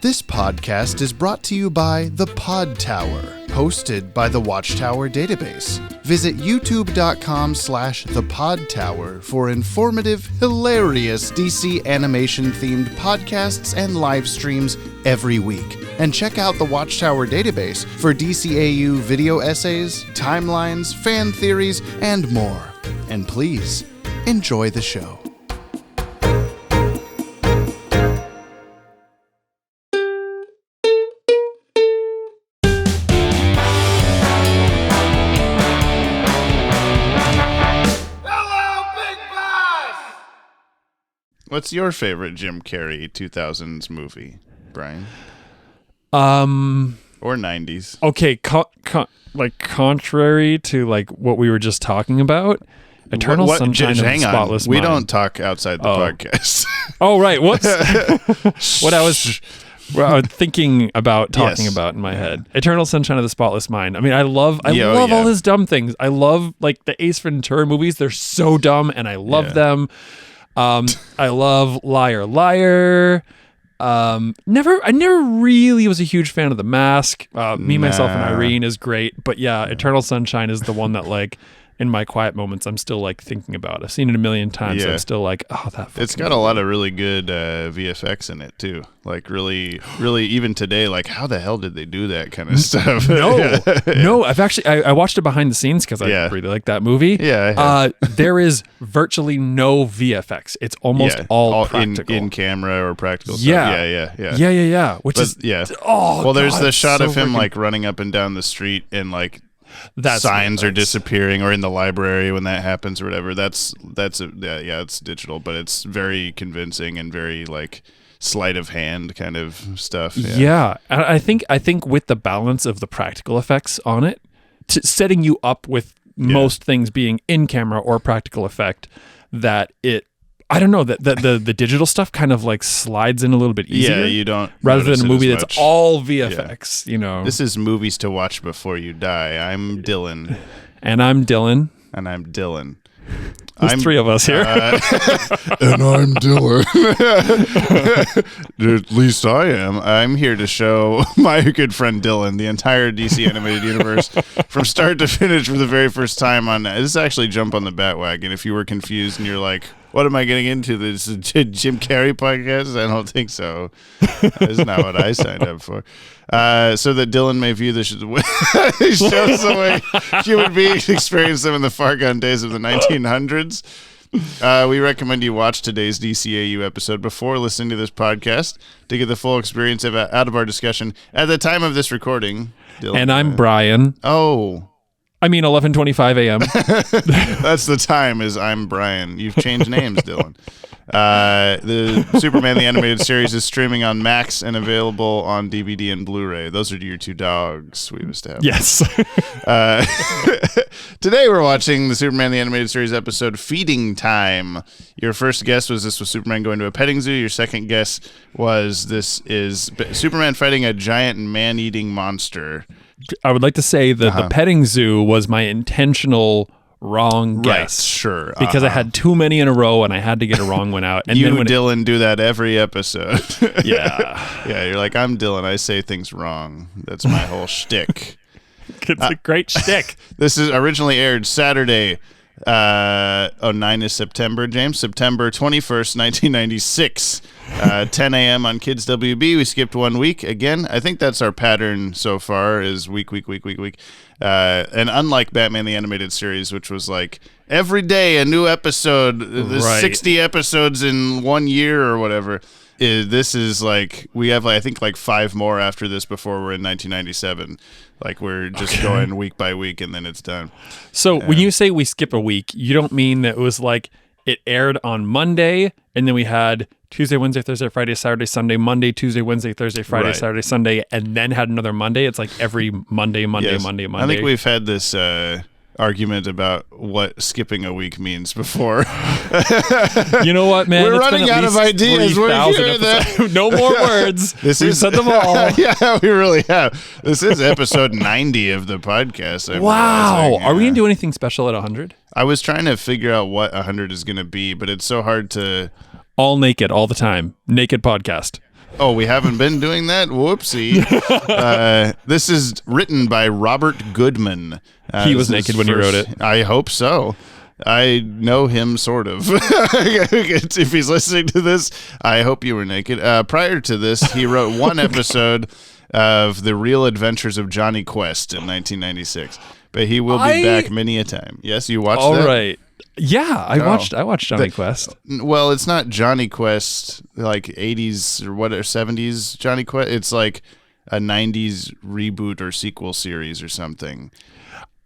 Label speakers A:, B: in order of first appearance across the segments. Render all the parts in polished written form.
A: This podcast is brought to you by the Podtower, hosted by the Watchtower database. Visit youtube.com/thepodtower for informative, hilarious DC animation-themed podcasts and live streams every week. And check out the Watchtower database for DCAU video essays, timelines, fan theories, and more. And please, enjoy the show. What's your favorite Jim Carrey 2000s movie, Brian? Or 90s?
B: Okay, contrary to what we were just talking about, Eternal Sunshine of the Spotless Mind.
A: We don't talk outside the podcast.
B: Oh, right. Whoops. What I was thinking about talking about in my head. Eternal Sunshine of the Spotless Mind. I mean, I love all his dumb things. I love the Ace Ventura movies. They're so dumb, and I love them. I love Liar Liar. I never really was a huge fan of The Mask. Me, Myself, and Irene is great, but Eternal Sunshine is the one that in my quiet moments I'm still thinking about. I've seen it a million times. So I'm still that.
A: It's got a lot of really good VFX in it too. Really, really, even today, how the hell did they do that kind of stuff?
B: No. I've actually I watched it behind the scenes because I really like that movie.
A: Yeah.
B: There is virtually no VFX. It's almost all practical
A: in camera or practical.
B: Yeah.
A: Stuff.
B: Yeah.
A: Well, there's the shot of him running up and down the street and signs are disappearing, or in the library when that happens or whatever. It's digital, but it's very convincing and very sleight of hand kind of stuff.
B: Yeah. And I think with the balance of the practical effects on it, setting you up with most things being in camera or practical effect, that I don't know, that the digital stuff kind of slides in a little bit easier.
A: Yeah, you don't.
B: Rather than a movie that's all VFX,
A: This is movies to watch before you die. I'm Dylan.
B: And I'm Dylan.
A: And I'm Dylan.
B: There's three of us here.
A: And I'm Dylan. At least I am. I'm here to show my good friend Dylan the entire DC animated universe from start to finish for the very first time on this is actually Jump on the Bat-Wagon. If you were confused and you're like, what am I getting into? This is a Jim Carrey podcast? I don't think so. That's not what I signed up for. So that Dylan may view this shows the way human beings experience them in the far gone days of the 1900s. We recommend you watch today's DCAU episode before listening to this podcast to get the full experience out of our discussion at the time of this recording. Dylan,
B: and I'm Brian.
A: Oh.
B: I mean 11:25 a.m.
A: That's the time. I'm Brian. You've changed names, Dylan. The Superman the Animated Series is streaming on Max and available on DVD and Blu-ray. Those are your two dogs we must have.
B: Yes.
A: Today we're watching the Superman the Animated Series episode Feeding Time. Your first guess was this was Superman going to a petting zoo. Your second guess was this is Superman fighting a giant man-eating monster.
B: I would like to say that the petting zoo was my intentional wrong guess.
A: Right, sure.
B: Because I had too many in a row and I had to get a wrong one out. And
A: Dylan, do that every episode.
B: Yeah.
A: Yeah, you're like, I'm Dylan. I say things wrong. That's my whole shtick.
B: It's a great shtick.
A: This is originally aired Saturday. 9 is September, James. September 21st, 1996. 10 a.m. on Kids WB. We skipped 1 week. Again, I think that's our pattern so far is week. And unlike Batman the Animated Series, which was every day a new episode, there's 60 episodes in 1 year or whatever. This is we have I think 5 more after this before we're in 1997. We're just going week by week and then it's done.
B: So when you say we skip a week, you don't mean that it was it aired on Monday and then we had Tuesday, Wednesday, Thursday, Friday, Saturday, Sunday, Monday, Tuesday, Wednesday, Thursday, Friday, Saturday, Sunday, and then had another Monday. It's every Monday.
A: Yes. I think we've had this argument about what skipping a week means before.
B: You know what, man?
A: We're running out of ideas. We're here.
B: No more words. We've said them all.
A: Yeah, we really have. This is episode 90 of the podcast.
B: Wow. Are we going to do anything special at 100?
A: I was trying to figure out what 100 is going to be, but it's so hard to...
B: All naked, all the time. Naked podcast.
A: Oh, we haven't been doing that? Whoopsie. This is written by Robert Goodman.
B: He was naked when he wrote it.
A: I hope so. I know him, sort of. If he's listening to this, I hope you were naked. Prior to this, he wrote one episode of The Real Adventures of Johnny Quest in 1996. But he will be back many a time. Yes, you watched that?
B: All right. Yeah, I watched Johnny Quest.
A: Well, it's not Johnny Quest like 80s or whatever 70s Johnny Quest. It's like a 90s reboot or sequel series or something.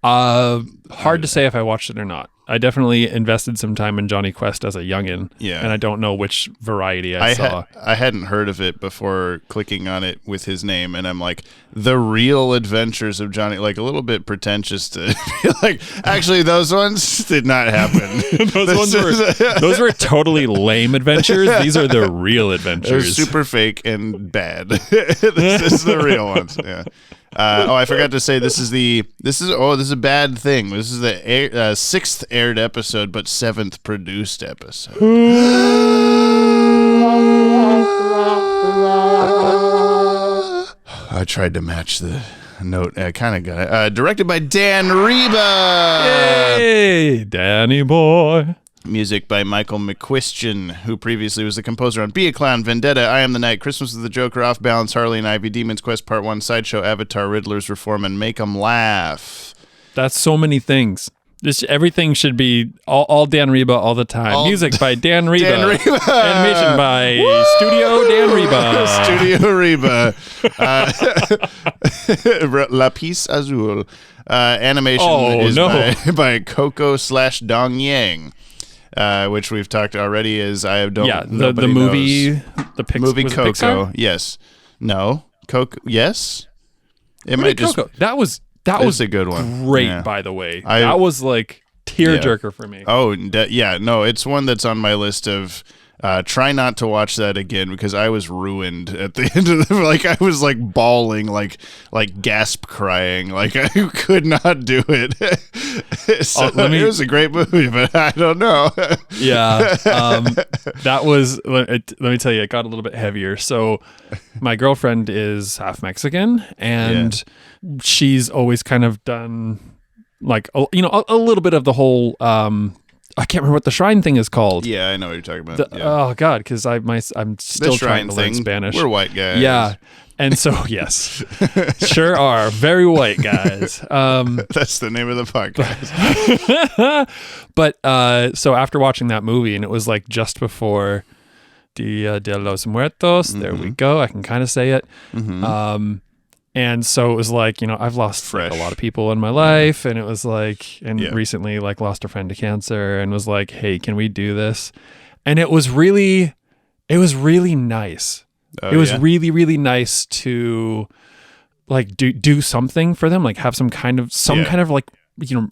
B: Hard to say if I watched it or not. I definitely invested some time in Johnny Quest as a youngin'.
A: Yeah.
B: And I don't know which variety I saw.
A: I hadn't heard of it before clicking on it with his name, and I'm like, The Real Adventures of Johnny, like a little bit pretentious to be like, actually, those ones did not happen.
B: those were totally lame adventures. These are the real adventures.
A: They're super fake and bad. This is the real ones. Yeah. I forgot to say this is a bad thing. This is the sixth aired episode, but seventh produced episode. I tried to match the note. I kind of got it. Directed by Dan Reba.
B: Hey, Danny boy.
A: Music by Michael McQuistion, who previously was the composer on Be a Clown, Vendetta, I Am the Night, Christmas with the Joker, Off Balance, Harley and Ivy, Demon's Quest Part 1, Sideshow, Avatar, Riddler's Reform, and Make 'em Laugh.
B: That's so many things. Everything should be all Dan Reba all the time. Music by Dan Reba. Animation by Studio Dan Reba.
A: Studio Reba. Lapis Azul. Animation is by Coco/Dong Yang. Which we've talked already is
B: the movie
A: knows. The movie Coco.
B: Pixar?
A: Yes. No. Coco. Yes. It
B: might just Coco. That was
A: a good one.
B: Great, by the way. That was like tearjerker for me.
A: Oh, no, it's one that's on my list of try not to watch that again, because I was ruined at the end of like I was like bawling, like gasp crying, like I could not do it. So it was a great movie, but I don't know.
B: Yeah, that was. Let me tell you, it got a little bit heavier. So my girlfriend is half Mexican, and she's always kind of done like a little bit of the whole. I can't remember what the shrine thing is called.
A: Yeah, I know what you're talking about.
B: Oh God, because I'm still trying to learn Spanish.
A: We're white guys.
B: Yeah, and so yes, sure are very white guys.
A: That's the name of the podcast.
B: But so after watching that movie, and it was like just before Dia de los Muertos. There we go. I can kind of say it. And so it was like, I've lost like, a lot of people in my life, and it was like, recently like lost a friend to cancer, and was like, hey, can we do this? And it was really nice. It was really, really nice to like do something for them, like have some kind of like,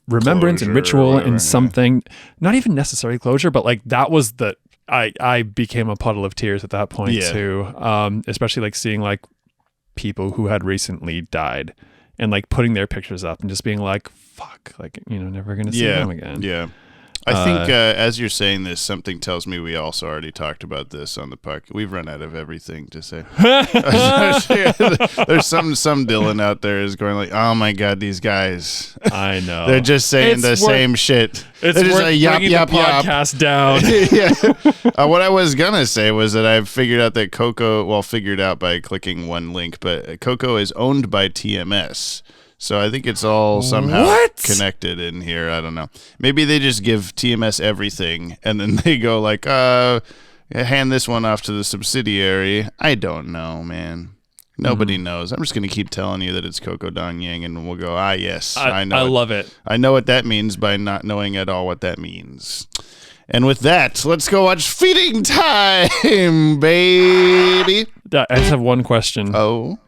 B: remembrance and ritual and something, not even necessarily closure, but like that was I became a puddle of tears at that point too. Especially like seeing like people who had recently died and like putting their pictures up and just being like, fuck, like, never going to see them again.
A: Yeah. I think as you're saying this, something tells me we also already talked about this on the podcast. We've run out of everything to say. There's some Dylan out there is going like, oh my God, these guys.
B: I know.
A: They're just saying same shit.
B: It's
A: They're just
B: worth bringing the podcast down.
A: What I was going to say was that I've figured out that Coco, figured out by clicking one link, but Coco is owned by TMS. So I think it's all somehow connected in here. I don't know. Maybe they just give TMS everything, and then they go like, hand this one off to the subsidiary. I don't know, man. Nobody knows. I'm just going to keep telling you that it's Coco Dong Yang, and we'll go, yes, I know.
B: I love it.
A: I know what that means by not knowing at all what that means. And with that, let's go watch Feeding Time, baby.
B: I just have one question.
A: Oh?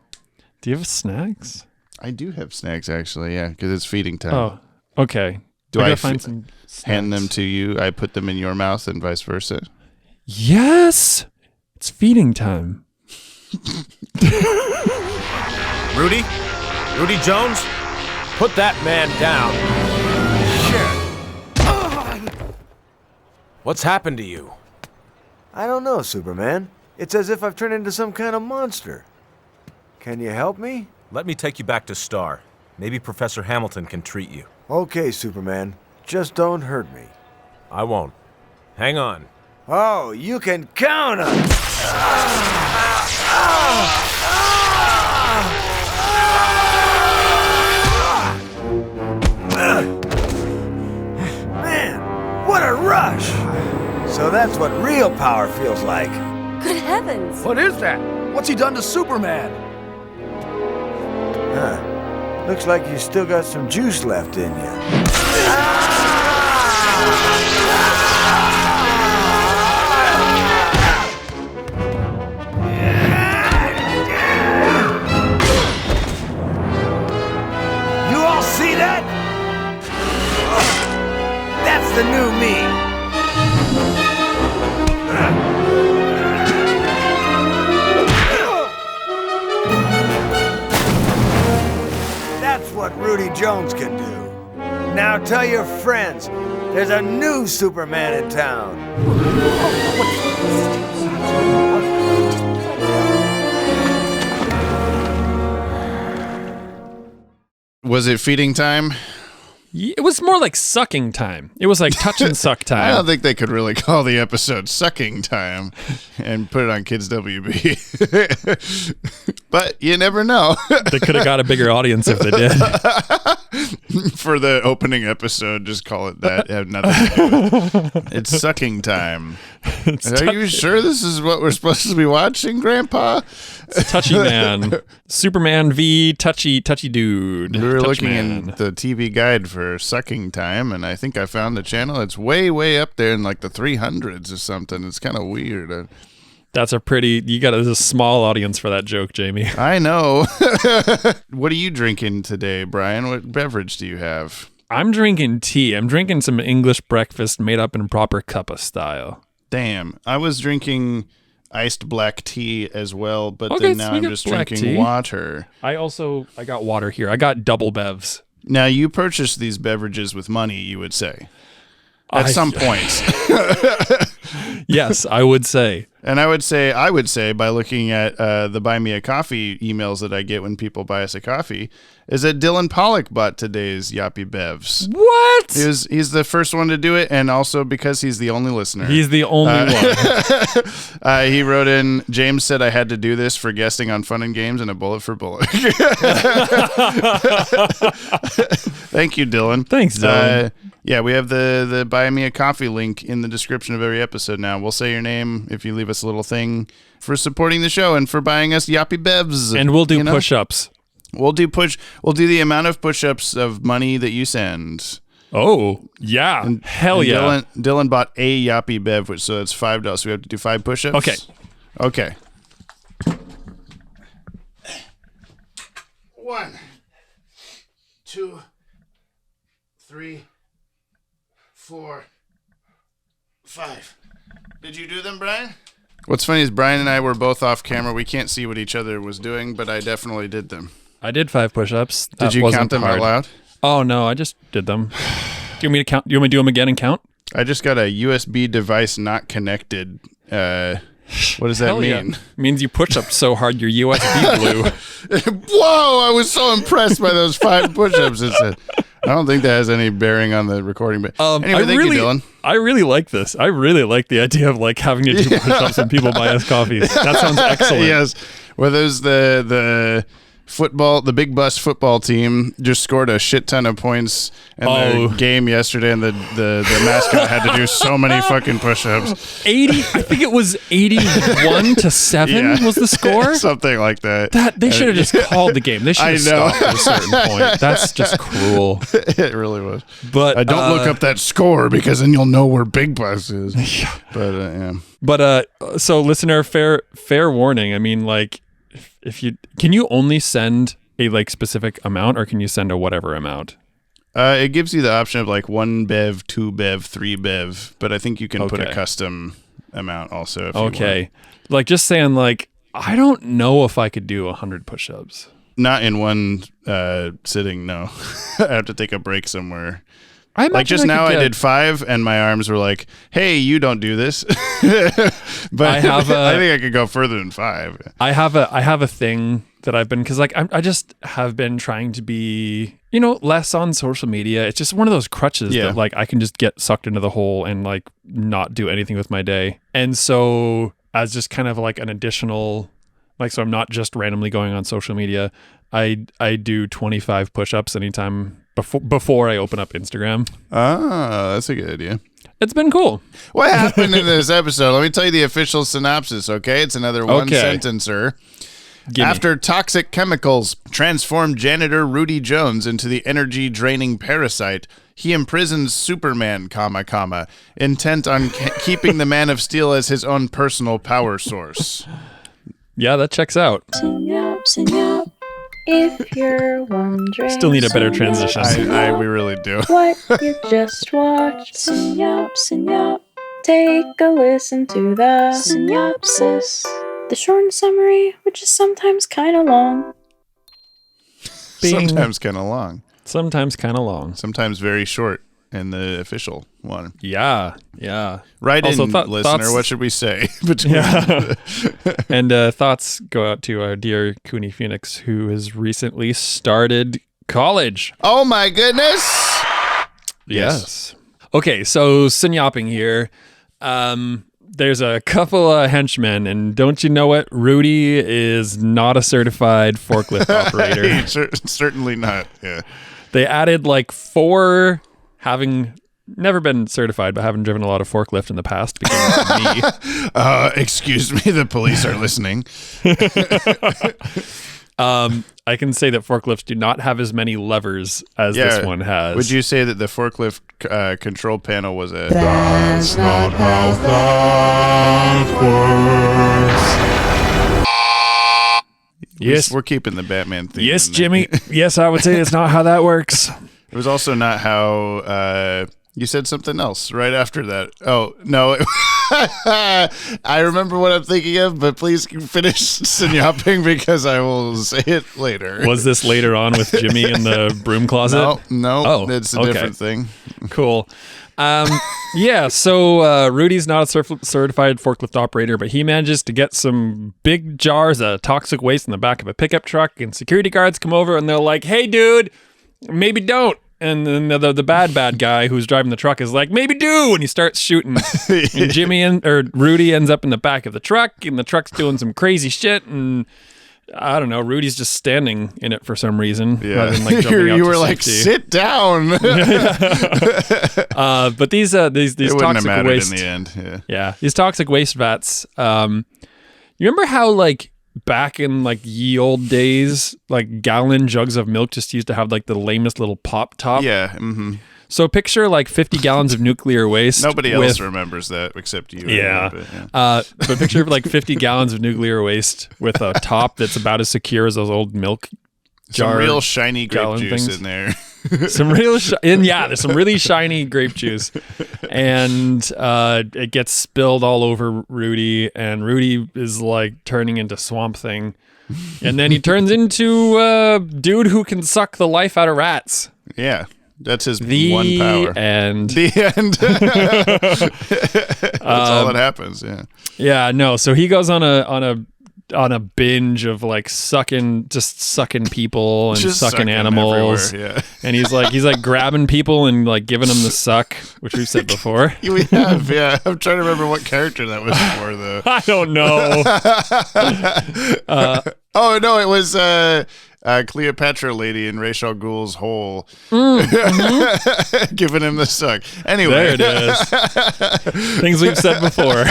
B: Do you have snacks?
A: I do have snacks, actually, because it's feeding time.
B: Oh, okay.
A: Do I
B: find some snacks?
A: Hand them to you? I put them in your mouth and vice versa?
B: Yes! It's feeding time.
C: Rudy? Rudy Jones? Put that man down. Shit. What's happened to you?
D: I don't know, Superman. It's as if I've turned into some kind of monster. Can you help me?
C: Let me take you back to Star. Maybe Professor Hamilton can treat you.
D: Okay, Superman. Just don't hurt me.
C: I won't. Hang on.
D: Oh, you can count on it! Man, what a rush! So that's what real power feels like.
E: Good heavens!
F: What is that? What's he done to Superman?
D: Huh. Looks like you still got some juice left in you. You all see that? That's the new me. That's what Rudy Jones can do. Now tell your friends, there's a new Superman in town.
A: Was it feeding time?
B: It was more like sucking time. It was like touch and suck time.
A: I don't think they could really call the episode Sucking Time and put it on Kids WB. But you never know.
B: They could have got a bigger audience if they did.
A: For the opening episode, just call it that. Have nothing to do with it. It's Sucking Time. Are you sure this is what we're supposed to be watching, Grandpa?
B: Touchy Man. Superman v. Touchy Dude.
A: We were
B: Touch
A: looking
B: Man.
A: in the TV guide for Sucking Time, and I think I found the channel. It's way up there in like the 300s or something. It's kind of weird.
B: That's there's a small audience for that joke, Jamie.
A: I know. What are you drinking today, Brian? What beverage do you have?
B: I'm drinking tea. I'm drinking some English breakfast made up in proper cuppa style.
A: Damn. I was drinking iced black tea as well, but
B: Okay,
A: then now
B: so we
A: I'm
B: got
A: just
B: black
A: drinking
B: tea.
A: water.
B: I got water here. I got double bevs.
A: Now, you purchased these beverages with money, you would say. At some point.
B: Yes, I would say.
A: And I would say by looking at the Buy Me a Coffee emails that I get when people buy us a coffee, is that Dylan Pollock bought today's Yoppie Bevs.
B: What?
A: He's the first one to do it, and also because he's the only listener.
B: He's the only one.
A: He wrote in, James said I had to do this for guesting on Fun and Games and a bullet for bullet. Thank you, Dylan.
B: Thanks, Dylan.
A: Yeah, we have the Buy Me a Coffee link in the description of every episode now. We'll say your name if you leave us a little thing for supporting the show and for buying us Yoppie Bevs.
B: And we'll do push-ups.
A: We'll do the amount of push-ups of money that you send.
B: Oh, yeah. Hell yeah.
A: Dylan bought a Yoppie Bev, so that's $5. So we have to do 5 push-ups? Okay. 1, 2, 3, 4, 5. Did you do them, Brian? What's funny is Brian and I were both off camera. We can't see what each other was doing, but I definitely did them.
B: I did 5 push-ups.
A: Did you count them out loud?
B: Oh, no, I just did them. Do you want me to count? Do you want me to do them again and count?
A: I just got a USB device not connected. What does that mean?
B: Yeah. Means you push up so hard your USB blew.
A: Whoa, I was so impressed by those 5 push-ups. I don't think that has any bearing on the recording, but anyway, thank you, Dylan.
B: I really like this. I really like the idea of like having to do push-ups when people buy us coffees. That sounds excellent.
A: Yes. Well, there's the big bus football team just scored a shit ton of points in their game yesterday, and the mascot had to do so many fucking push-ups.
B: 80, I think it was 81-7 was the score.
A: Something like that.
B: They should have just called the game. They should have stopped at a certain point. That's just cruel.
A: It really was.
B: But
A: don't look up that score because then you'll know where Big Bus is. Yeah. But yeah.
B: But so listener, fair warning. I mean, like, can you only send a like specific amount, or can you send a whatever amount?
A: It gives you the option of like 1 bev, 2 bev, 3 bev, but I think you can put a custom amount also. If you want.
B: Like just saying, like, I don't know if I could do 100 push-ups.
A: Not in one sitting. No, I have to take a break somewhere Like just now I did 5 and my arms were like, hey, you don't do this. But I think I could go further than 5.
B: I have a thing that I've been, because like I just have been trying to be, less on social media. It's just one of those crutches that like I can just get sucked into the hole and like not do anything with my day. And so as just kind of like an additional, like, so I'm not just randomly going on social media. I do 25 push-ups anytime before I open up Instagram.
A: Ah, that's a good idea.
B: It's been cool.
A: What happened in this episode? Let me tell you the official synopsis, okay? It's another one-sentencer. After toxic chemicals transform janitor Rudy Jones into the energy-draining parasite, he imprisons Superman, intent on keeping the Man of Steel as his own personal power source.
B: Yeah, that checks out.
E: Sing up, if you're wondering.
B: Still need a better transition.
A: We really do.
E: What you just watched. Sing up, take a listen to the synopsis. The short summary, which is sometimes kind of long.
A: Sometimes kind of long.
B: Sometimes kind of long.
A: Sometimes very short in the official one.
B: Yeah.
A: Right also, in, listener, thoughts, what should we say?
B: And thoughts go out to our dear Cooney Phoenix, who has recently started college.
A: Oh my goodness!
B: Yes. Okay, so synoping here. There's a couple of henchmen, and don't you know it? Rudy is not a certified forklift operator.
A: Certainly not, yeah.
B: They added like 4, having never been certified, but having driven a lot of forklift in the past because of me.
A: Excuse me, the police are listening.
B: I can say that forklifts do not have as many levers as this one has.
A: Would you say that the forklift control panel was a...
G: That's not how that works.
B: Yes.
A: We're keeping the Batman theme.
B: Yes, Jimmy. Yes, I would say it's not how that works.
A: It was also not how... you said something else right after that. Oh, no. I remember what I'm thinking of, but please finish synoping because I will say it later.
B: Was this later on with Jimmy in the broom closet?
A: No.
B: Oh,
A: it's a different thing.
B: Cool. So Rudy's not a certified forklift operator, but he manages to get some big jars of toxic waste in the back of a pickup truck, and security guards come over and they're like, hey, dude, maybe don't. And then the bad guy who's driving the truck is like, maybe do, and he starts shooting. And Rudy ends up in the back of the truck, and the truck's doing some crazy shit, and I don't know, Rudy's just standing in it for some reason.
A: Yeah,
B: rather than, like, jumping out
A: you were
B: to
A: like,
B: safety.
A: sit down.
B: But these
A: it
B: toxic waste
A: in the end.
B: Yeah, these toxic waste vats. You remember how like back in like ye old days, like gallon jugs of milk just used to have like the lamest little pop top?
A: Yeah. Mm-hmm.
B: So picture like 50 gallons of nuclear waste.
A: Nobody else remembers that except you.
B: Yeah. But picture like 50 gallons of nuclear waste with a top that's about as secure as those old milk jar.
A: Some real shiny grape juice
B: things
A: in there.
B: There's some really shiny grape juice, and it gets spilled all over Rudy, and Rudy is like turning into Swamp Thing, and then he turns into a dude who can suck the life out of rats.
A: Yeah, that's his one power. The end. That's all that happens. Yeah.
B: Yeah. No. So he goes on a binge of like sucking people and
A: just
B: sucking animals.
A: Yeah.
B: And he's like grabbing people and like giving them the suck, which we've said before.
A: We have, yeah. I'm trying to remember what character that was for, though.
B: I don't know.
A: Oh no, it was Cleopatra lady in Ra's al Ghul's hole, giving him the suck. Anyway,
B: there it is. Things we've said before.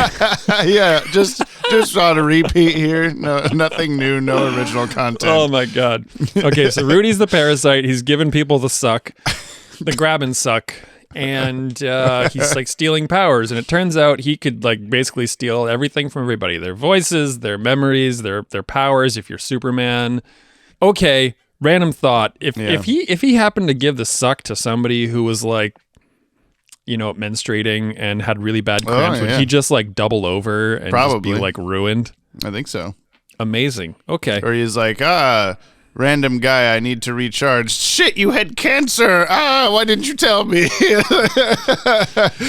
A: Yeah, just on a repeat here. No, nothing new, no original content.
B: Oh my god. Okay, so Rudy's the parasite. He's giving people the suck, the grab and suck. And he's like stealing powers, and it turns out he could like basically steal everything from everybody: their voices, their memories, their powers. If you're Superman, okay. Random thought: if he happened to give the suck to somebody who was like, menstruating and had really bad cramps, would he just like double over and just be like ruined?
A: I think so.
B: Amazing. Okay.
A: Or he's like, random guy, I need to recharge. Shit, you had cancer. Why didn't you tell me?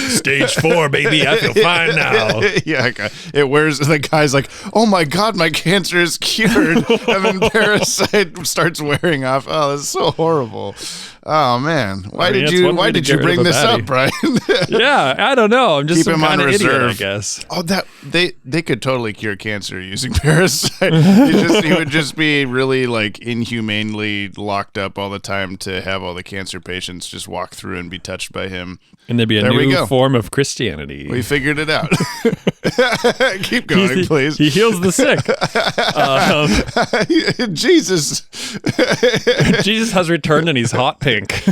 B: Stage 4, baby. I feel fine now.
A: Yeah, it wears. The guy's like, oh my God, my cancer is cured. And then Parasite starts wearing off. Oh, that's so horrible. Oh man, why did you bring this up, Brian?
B: Yeah, I don't know. I'm just
A: Keep him on
B: idiot,
A: reserve,
B: I guess.
A: Oh, that they could totally cure cancer using Parasite. He would just be really like inhumanely locked up all the time to have all the cancer patients just walk through and be touched by him.
B: And there'd be a new form of Christianity.
A: We figured it out. Keep going, please.
B: He heals the sick.
A: Jesus.
B: Jesus has returned and he's hot pink.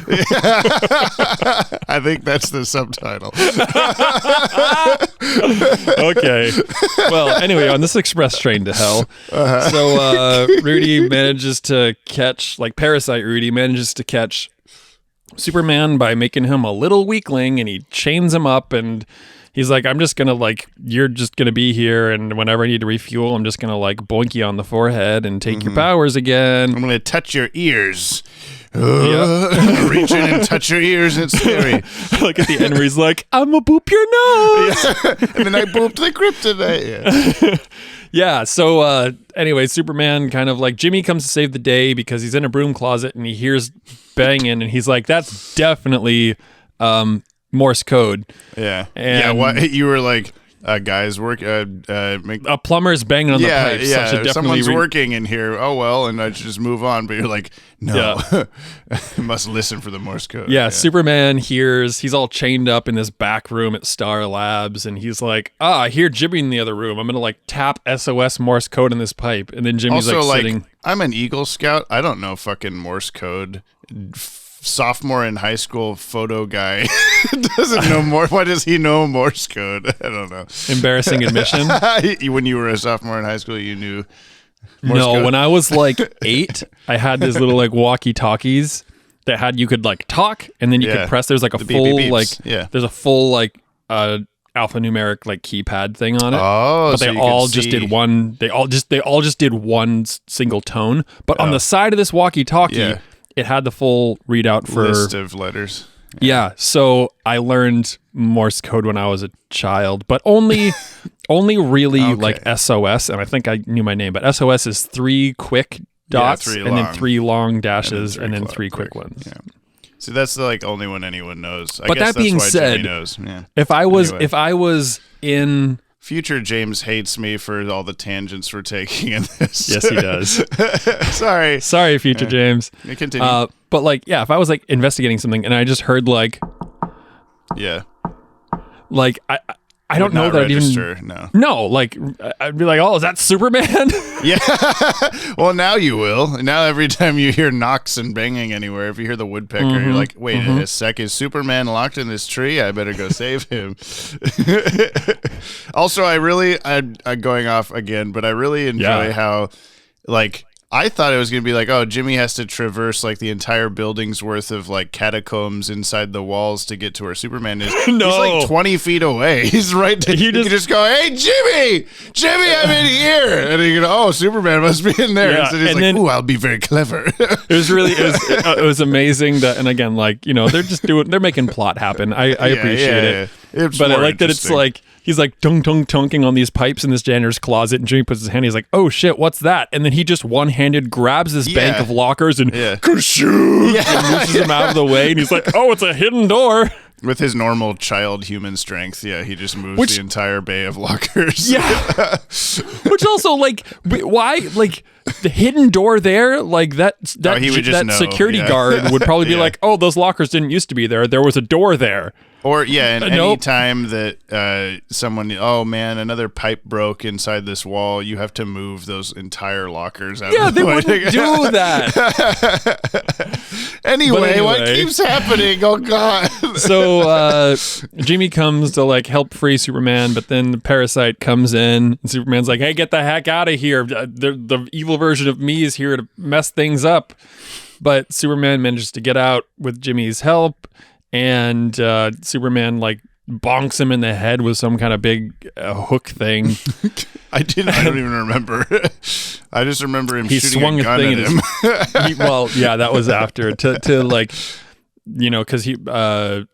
A: I think that's the subtitle.
B: Okay. Well, anyway, on this express train to hell, so Rudy manages to catch, like Parasite Rudy manages to catch Superman by making him a little weakling, and he chains him up, and he's like, I'm just gonna you're just gonna be here, and whenever I need to refuel, I'm just gonna boink you on the forehead and take your powers again.
A: I'm gonna touch your ears. Reach in and touch your ears, and it's scary.
B: Like at the end where he's like, I'm gonna boop your nose.
A: Yeah. And then I booped the kryptonite.
B: Yeah, so anyway, Superman kind of Jimmy comes to save the day because he's in a broom closet and he hears banging, and he's like, that's definitely Morse code.
A: Yeah.
B: And
A: what you were like, guys work
B: a plumber's banging on the pipes.
A: Yeah,
B: I should definitely
A: someone's working in here. Oh well, and I should just move on. But you're like, no, must listen for the Morse code.
B: Yeah, Superman hears, he's all chained up in this back room at Star Labs, and he's like, I hear Jimmy in the other room. I'm gonna tap SOS Morse code in this pipe, and then Jimmy's
A: also,
B: sitting.
A: I'm an Eagle Scout. I don't know fucking Morse code. Sophomore in high school photo guy doesn't know more. Why does he know Morse code? I don't know.
B: Embarrassing admission.
A: When you were a sophomore in high school, you knew Morse code?
B: When I was 8, I had these little walkie-talkies that had, you could talk, and then you could press. There's a full there's a full alphanumeric keypad thing on it.
A: Oh,
B: but
A: so
B: they all just did one. They all just did one single tone. But on the side of this walkie-talkie, it had the full readout for
A: list of letters.
B: Yeah, so I learned Morse code when I was a child, but only really SOS, and I think I knew my name, but SOS is 3 quick dots, and then 3 long dashes, and then 3 quick ones.
A: Yeah. So that's the only one anyone knows.
B: But that being said,
A: knows. Yeah.
B: if I was in
A: future James hates me for all the tangents we're taking in this.
B: Yes, he does.
A: Sorry,
B: future James.
A: Continue.
B: But if I was investigating something and I just heard I don't know that I'd even I'd be like, oh, is that Superman?
A: Yeah. Well, now you will. Now every time you hear knocks and banging anywhere, if you hear the woodpecker, you're like, wait a sec, is Superman locked in this tree? I better go save him. Also, I'm going off again, but I really enjoy how I thought it was going to be oh, Jimmy has to traverse the entire building's worth of catacombs inside the walls to get to where Superman is.
B: No.
A: He's 20 feet away. He's right there. You can just go, hey, Jimmy, I'm in here. And you go, oh, Superman must be in there.
B: Yeah.
A: And so he's ooh, I'll be very clever.
B: It was amazing that, and again, they're making plot happen. I appreciate it. But I like that it's he's tonking on these pipes in this janitor's closet, and Jimmy puts his hand, he's like, oh shit, what's that? And then he just one-handed grabs this bank of lockers and kashoo, and moves them out of the way, and he's like, oh, it's a hidden door.
A: With his normal child human strength, he just moves the entire bay of lockers.
B: Yeah. Which also, why, the hidden door there, that security guard would probably be like, oh, those lockers didn't used to be there. There was a door there.
A: Or, and any time that someone, oh man, another pipe broke inside this wall, you have to move those entire lockers out of the way. Yeah, they wouldn't
B: do that.
A: Anyway, what keeps happening? Oh, God.
B: So, Jimmy comes to, help free Superman, but then the Parasite comes in, and Superman's like, hey, get the heck out of here. The evil version of me is here to mess things up. But Superman manages to get out with Jimmy's help. And Superman bonks him in the head with some kind of big hook thing.
A: I don't even remember. I just remember him
B: he
A: shooting
B: swung
A: a gun at him.
B: Well, yeah, that was after to like, you know, because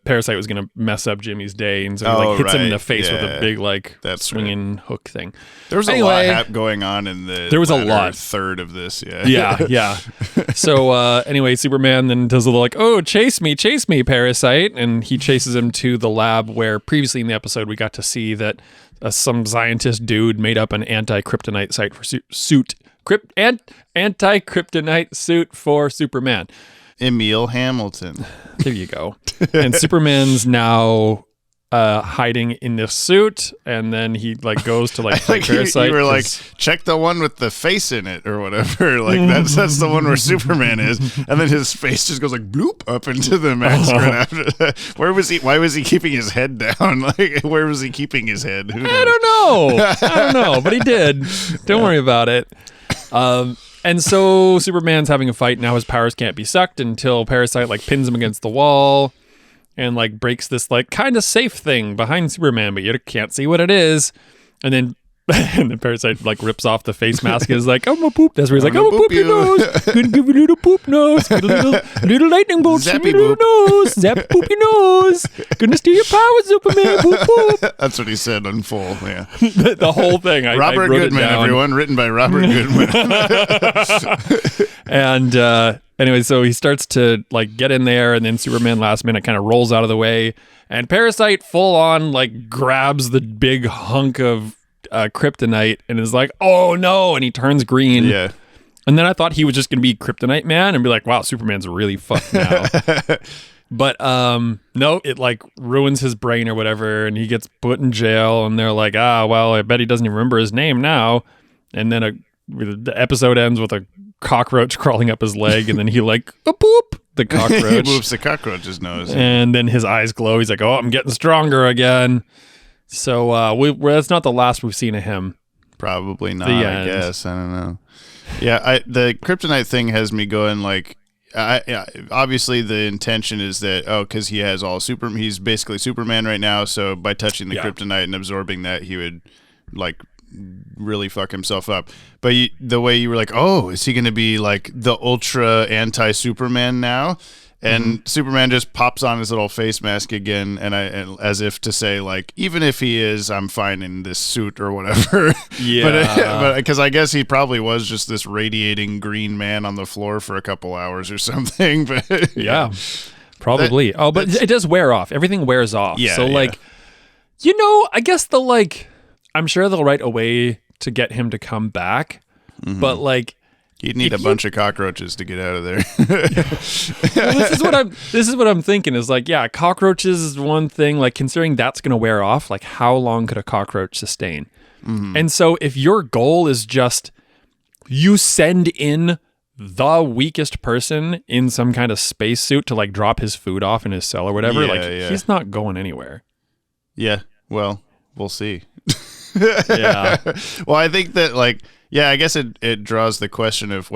B: Parasite was gonna mess up Jimmy's day, and so he like hits him in the face with a big like swinging hook thing.
A: There was a lot going on in the
B: there was a lot
A: third of this.
B: Yeah. So anyway, Superman then does a little like, oh, chase me, Parasite, and he chases him to the lab where previously in the episode we got to see that some scientist dude made up an anti-kryptonite anti-kryptonite suit for Superman.
A: Emil Hamilton.
B: There you go. And Superman's now hiding in this suit, and then he like goes to like fight Parasite.
A: You were like, check the one with the face in it or whatever. Like that's the one where Superman is, and then his face just goes like bloop up into the mask right after that. Where was he? Why was he keeping his head down? Like where was he keeping his head?
B: I don't know, but he did. Don't worry about it. And so Superman's having a fight. Now his powers can't be sucked until Parasite like pins him against the wall and like breaks this like kind of safe thing behind Superman, but you can't see what it is. And then Parasite like rips off the face mask and is like, I'm a poop. That's where he's like, I'm a poop your nose. Gonna give you a little poop nose. Get a little lightning bolt.
A: Zappy
B: boop. Nose. Zap poop your nose. Gonna steal your powers, Superman. Poop poop.
A: That's what he said in full. Yeah.
B: The whole thing.
A: Robert Goodman, everyone. Written by Robert Goodman.
B: And anyway, so he starts to like get in there, and then Superman last minute kind of rolls out of the way, and Parasite full on like grabs the big hunk of kryptonite and is like, oh no, and he turns green.
A: Yeah.
B: And then I thought he was just gonna be Kryptonite Man and be like, wow, Superman's really fucked now. But no, it like ruins his brain or whatever, and he gets put in jail, and they're like, well, I bet he doesn't even remember his name now. And then the episode ends with a cockroach crawling up his leg, and then he like boop the cockroach.
A: He moves the cockroach's nose,
B: and then his eyes glow. He's like, oh, I'm getting stronger again. So that's not the last we've seen of him.
A: Probably not. I guess I don't know. Yeah, the kryptonite thing has me going like, obviously the intention is that because he has he's basically Superman right now. So by touching the kryptonite and absorbing that, he would like really fuck himself up. But the way you were like, oh, is he going to be like the ultra anti-Superman now? And Superman just pops on his little face mask again, and as if to say, like, even if he is, I'm fine in this suit or whatever.
B: Yeah.
A: but because I guess he probably was just this radiating green man on the floor for a couple hours or something. But
B: yeah, probably. But it does wear off. Everything wears off.
A: Yeah.
B: So like, you know, I guess I'm sure they'll write a way to get him to come back, but like.
A: You'd need a bunch of cockroaches to get out of there.
B: Well, this is what I'm thinking is like, yeah, cockroaches is one thing, like considering that's going to wear off, like how long could a cockroach sustain? And so if your goal is just you send in the weakest person in some kind of spacesuit to like drop his food off in his cell or whatever, he's not going anywhere.
A: Yeah. Well, we'll see.
B: Yeah.
A: Well, I think that like, yeah, I guess it draws the question of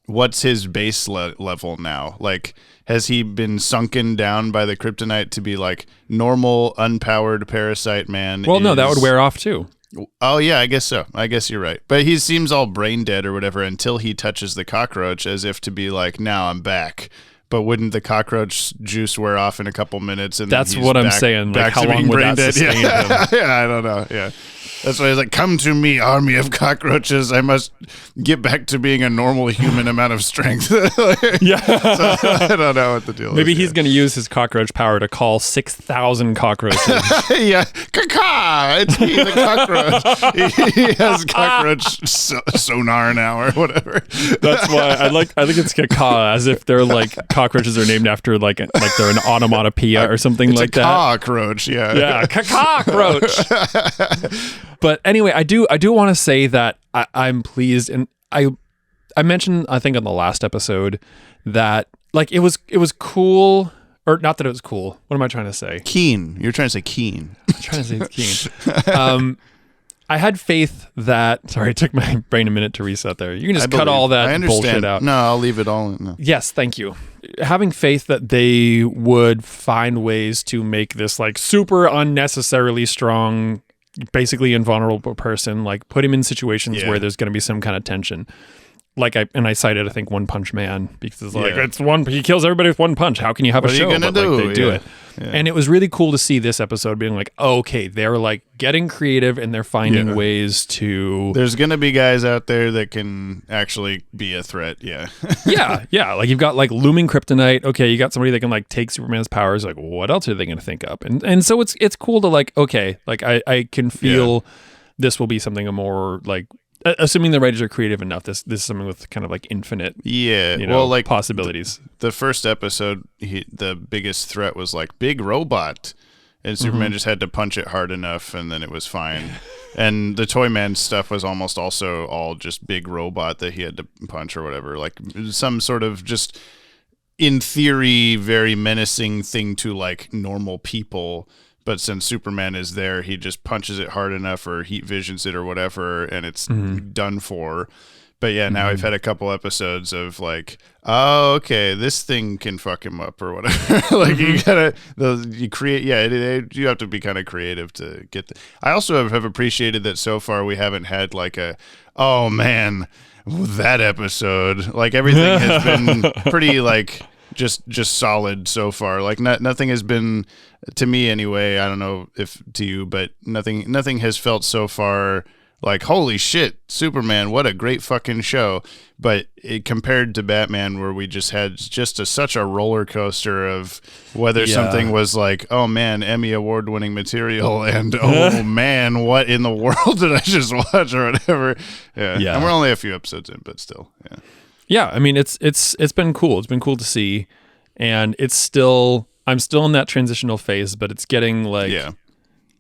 A: what's his base level now? Like, has he been sunken down by the kryptonite to be like normal, unpowered Parasite Man?
B: Well, no, that would wear off too.
A: Oh, yeah, I guess so. I guess you're right. But he seems all brain dead or whatever until he touches the cockroach as if to be like, now I'm back. But wouldn't the cockroach juice wear off in a couple minutes? And
B: that's what I'm saying. Like, how long would that sustain him?
A: Yeah, I don't know. Yeah. That's why he's like, come to me, army of cockroaches. I must get back to being a normal human amount of strength.
B: Yeah.
A: So, I don't know what the deal is.
B: Maybe he's going to use his cockroach power to call 6,000 cockroaches.
A: Yeah. Caca! It's me, the cockroach. He has cockroach sonar now or whatever.
B: That's why I think it's caca, as if they're like cockroaches are named after like they're an onomatopoeia or something like that.
A: Cockroach, yeah.
B: Yeah, cockroach. But anyway, I do want to say that I'm pleased, and I mentioned, I think on the last episode, that like it was cool, or not that it was cool. What am I trying to say?
A: Keen. You're trying to say keen.
B: I'm trying to say it's keen. I had faith that. Sorry, it took my brain a minute to reset there. You can just cut all that bullshit out.
A: No, I'll leave it all. No.
B: Yes, thank you. Having faith that they would find ways to make this like super unnecessarily strong, basically invulnerable person, like put him in situations where there's going to be some kind of tension. Like I cited, I think One Punch Man because it's like he kills everybody with one punch. How can you have a show?
A: What are you gonna do?
B: Like, they do it. Yeah. And it was really cool to see this episode being like, oh, okay, they're like getting creative and they're finding ways to.
A: There's gonna be guys out there that can actually be a threat. Yeah.
B: yeah. Like you've got like looming kryptonite. Okay, you got somebody that can like take Superman's powers. Like, what else are they gonna think up? And so it's cool to like, okay, like I can feel this will be something more like. Assuming the writers are creative enough, this is something with kind of like infinite, like possibilities.
A: The first episode, the biggest threat was like big robot, and Superman just had to punch it hard enough, and then it was fine. And the Toyman stuff was almost also all just big robot that he had to punch or whatever, like some sort of just, in theory, very menacing thing to like normal people. But since Superman is there, he just punches it hard enough or heat visions it or whatever, and it's done for. But yeah, now we've had a couple episodes of like, oh, okay, this thing can fuck him up or whatever. Like you gotta, you create, you have to be kind of creative to get. I also have appreciated that so far we haven't had like a, oh man, that episode. Like everything has been pretty like. Just solid so far. Like nothing has been, to me anyway, I don't know if to you, but nothing has felt so far like, holy shit, Superman, what a great fucking show. But compared to Batman, where we just had such a roller coaster of whether something was like, oh man, Emmy award winning material, and oh man, what in the world did I just watch or whatever. Yeah. And we're only a few episodes in, but still. Yeah.
B: Yeah, I mean it's been cool. It's been cool to see, and I'm still in that transitional phase, but it's getting like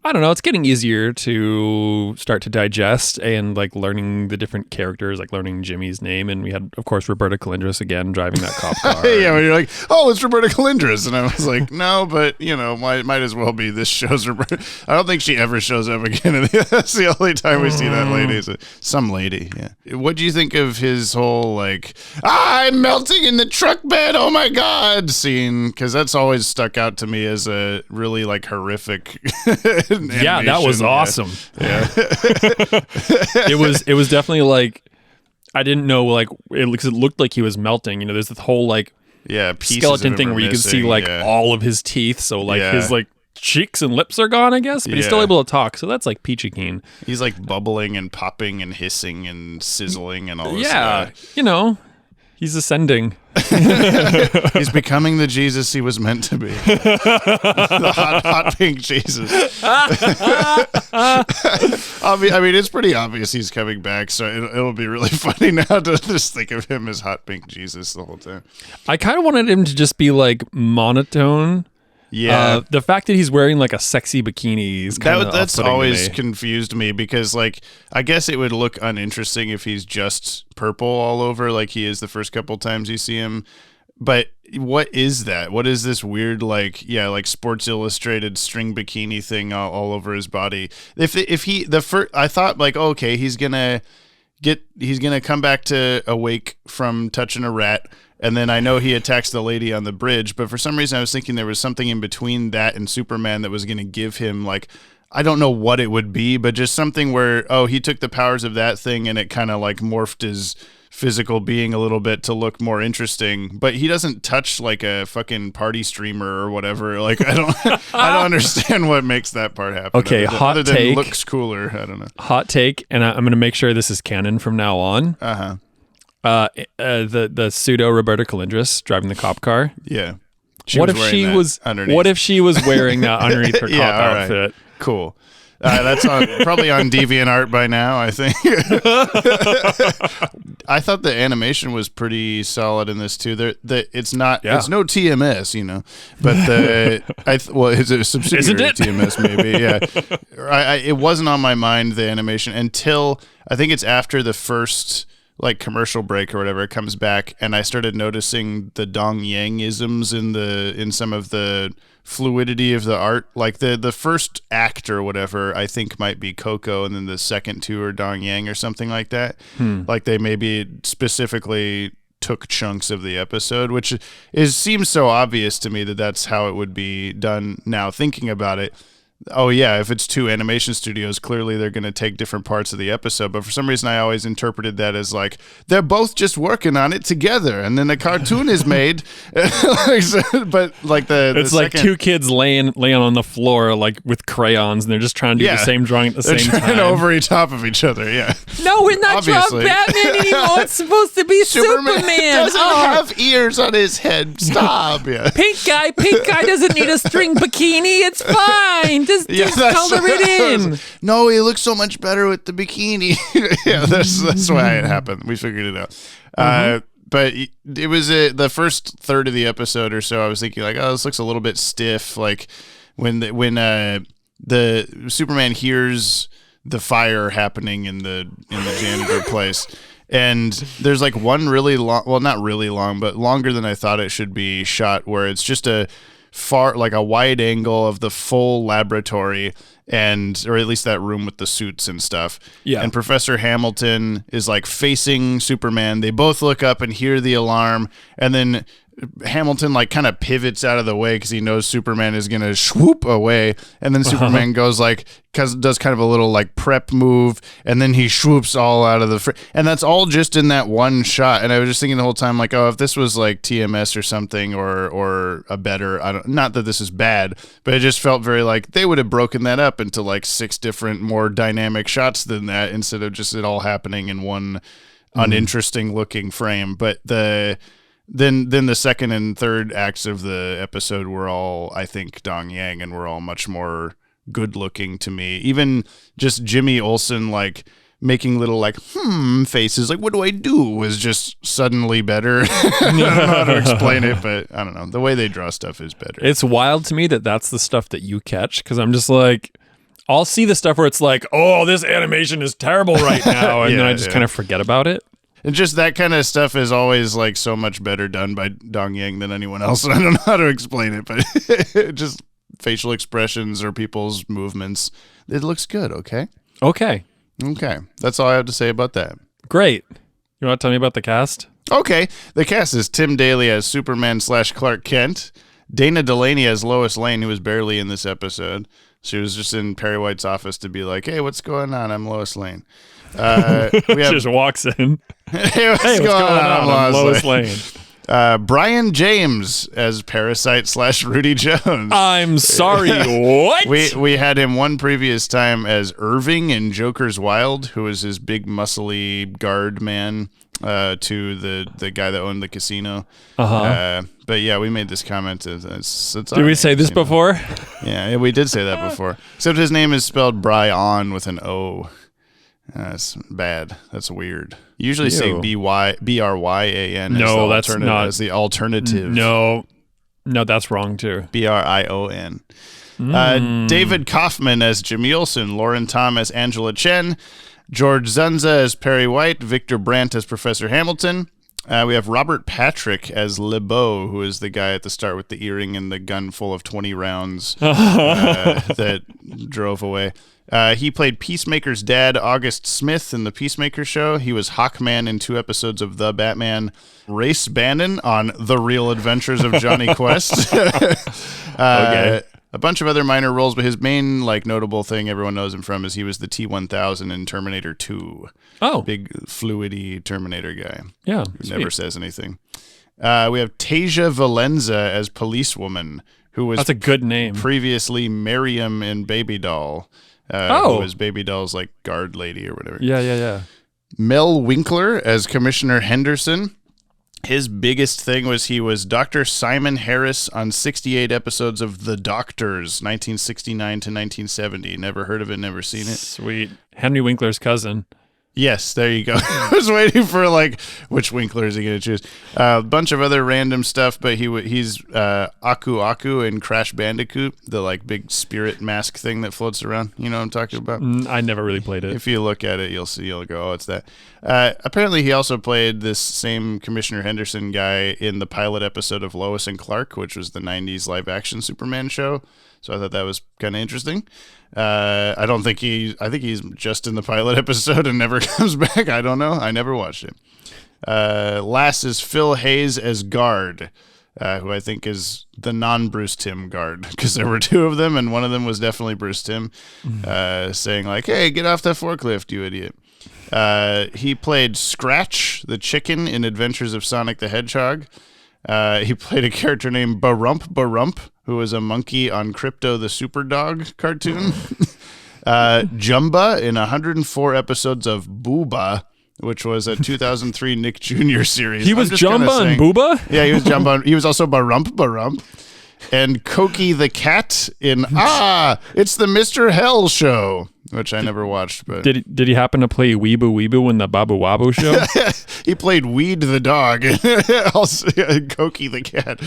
B: I don't know, it's getting easier to start to digest and like learning the different characters, like learning Jimmy's name. And we had, of course, Roberta Colindres again driving that cop car.
A: When you're like, oh, it's Roberta Colindres. And I was like, no, but, might as well be this show's Roberta. I don't think she ever shows up again. That's the only time we see that lady. So, some lady, What do you think of his whole, like, I'm melting in the truck bed, oh my God, scene? Because that's always stuck out to me as a really, like, horrific
B: yeah, that was awesome. Yeah. it was definitely like, I didn't know, like, it looked like he was melting. There's this whole like skeleton thing where you can see like all of his teeth, so like his like cheeks and lips are gone, I guess, but he's still able to talk, so that's like peachy keen.
A: He's like bubbling and popping and hissing and sizzling and all this stuff.
B: He's ascending.
A: He's becoming the Jesus he was meant to be. The hot pink Jesus. I mean, it's pretty obvious he's coming back, so it'll be really funny now to just think of him as hot pink Jesus the whole time.
B: I kind of wanted him to just be like monotone.
A: Yeah,
B: the fact that he's wearing like a sexy bikini is kind of
A: that's always confused me, because like I guess it would look uninteresting if he's just purple all over like he is the first couple times you see him. But what is that? What is this weird like Sports Illustrated string bikini thing all over his body? I thought like, okay, he's gonna come back to awake from touching a rat. And then I know he attacks the lady on the bridge, but for some reason I was thinking there was something in between that and Superman that was going to give him, like, I don't know what it would be, but just something where, he took the powers of that thing and it kind of like morphed his physical being a little bit to look more interesting. But he doesn't touch like a fucking party streamer or whatever. Like, I don't understand what makes that part happen.
B: Okay, hot take.
A: Looks cooler. I don't know.
B: Hot take, and I'm going to make sure this is canon from now on. The pseudo Roberta Colindres driving the cop car.
A: Yeah.
B: What if she was wearing that underneath her cop outfit?
A: Right. Cool. That's probably on DeviantArt by now, I think. I thought the animation was pretty solid in this too. It's no TMS, but it's a subsidiary of TMS maybe. Yeah, it wasn't on my mind, the animation, until I think it's after the first like commercial break or whatever. It comes back and I started noticing the Dong Yang isms in some of the fluidity of the art. Like the first act or whatever, I think might be Coco, and then the second two are Dong Yang or something like that. Like they maybe specifically took chunks of the episode, which seems so obvious to me that that's how it would be done now thinking about it. Oh yeah, if it's two animation studios, clearly they're going to take different parts of the episode. But for some reason, I always interpreted that as like they're both just working on it together, and then the cartoon is made. But like it's
B: like two kids laying on the floor like with crayons, and they're just trying to do the same drawing at the same time.
A: They're trying over top of each other. Yeah.
B: No, we're not drawing Batman anymore. It's supposed to be Superman.
A: Doesn't have ears on his head. Stop. Yeah.
B: Pink guy doesn't need a string bikini. It's fine. Just color it in.
A: No, he looks so much better with the bikini. Yeah, that's why it happened. We figured it out. But it was the first third of the episode or so. I was thinking like, oh, this looks a little bit stiff. Like when the Superman hears the fire happening in the janitor place. And there's like one really long, well, not really long, but longer than I thought it should be shot where it's just a wide angle of the full laboratory or at least that room with the suits and stuff. Yeah. And Professor Hamilton is like facing Superman. They both look up and hear the alarm, and then Hamilton like kind of pivots out of the way because he knows Superman is gonna swoop away, and then Superman goes like does kind of a little like prep move, and then he swoops all out of the and that's all just in that one shot. And I was just thinking the whole time like, oh, if this was like TMS or something or a better, not that this is bad, but it just felt very like they would have broken that up into like 6 different more dynamic shots than that instead of just it all happening in one uninteresting looking frame. But Then the second and third acts of the episode were all, I think, Dong Yang, and were all much more good looking to me. Even just Jimmy Olsen like making little like faces, like what do I do, was just suddenly better. I don't know how to explain it, but I don't know. The way they draw stuff is better.
B: It's wild to me that that's the stuff that you catch, because I'm just like, I'll see the stuff where it's like, oh, this animation is terrible right now, and then I just kind of forget about it.
A: And just that kind of stuff is always like so much better done by Dong Yang than anyone else. And I don't know how to explain it, but just facial expressions or people's movements. It looks good, okay?
B: Okay.
A: That's all I have to say about that.
B: Great. You want to tell me about the cast?
A: Okay. The cast is Tim Daly as Superman / Clark Kent, Dana Delaney as Lois Lane, who was barely in this episode. She was just in Perry White's office to be like, hey, what's going on? I'm Lois Lane.
B: She just walks in.
A: Hey, what's going on?
B: I'm Lois Lane.
A: Brian James as Parasite / Rudy Jones.
B: I'm sorry, what?
A: We had him one previous time as Irving in Joker's Wild, who was his big muscly guard man to the guy that owned the casino. But yeah, we made this comment. Did
B: we say this before?
A: Yeah, we did say that before. Except his name is spelled Bryan with an O. That's bad. That's weird. You usually say Bryan.
B: No, that's not.
A: As the alternative.
B: No, that's wrong too.
A: Brion. David Kaufman as Jimmy Olsen, Lauren Tom as Angela Chen, George Zunza as Perry White, Victor Brandt as Professor Hamilton. We have Robert Patrick as LeBeau, who is the guy at the start with the earring and the gun full of 20 rounds that drove away. He played Peacemaker's dad, August Smith, in the Peacemaker show. He was Hawkman in 2 episodes of The Batman. Race Bannon on The Real Adventures of Johnny Quest. Okay. A bunch of other minor roles, but his main notable thing everyone knows him from is he was the T-1000 in Terminator 2. Oh. Big fluidy Terminator guy.
B: Yeah.
A: Who never says anything. We have Tasia Valenza as Policewoman, who was...
B: That's a good name.
A: Previously Miriam in Baby Doll. Who was Baby Doll's guard lady or whatever.
B: Yeah.
A: Mel Winkler as Commissioner Henderson. His biggest thing was he was Dr. Simon Harris on 68 episodes of The Doctors, 1969 to 1970. Never heard of it, never seen it.
B: Sweet. Henry Winkler's cousin.
A: Yes, there you go. I was waiting for like which Winkler is he going to choose? A bunch of other random stuff, but he's Aku Aku in Crash Bandicoot, the like big spirit mask thing that floats around. You know what I'm talking about?
B: I never really played it.
A: If you look at it, you'll see. You'll go, oh, it's that. Apparently, he also played this same Commissioner Henderson guy in the pilot episode of Lois and Clark, which was the '90s live-action Superman show. So I thought that was kind of interesting. I think he's just in the pilot episode and never comes back. I don't know. I never watched it. Last is Phil Hayes as Guard, who I think is the non-Bruce Timm Guard, because there were two of them, and one of them was definitely Bruce Timm, saying like, "Hey, get off the forklift, you idiot." He played Scratch, the chicken in Adventures of Sonic the Hedgehog. He played a character named Barump, who was a monkey on Crypto the Superdog cartoon. Jumba in 104 episodes of Booba, which was a 2003 Nick Jr. series.
B: He was Jumba and Booba?
A: Yeah, he was Jumba. He was also Barump. And Cokie the cat in it's the Mr. Hell show, which I never watched. But
B: did he happen to play Weebu Weebu in the Babu Wabu show?
A: He played Weed the dog, also Cokie the cat.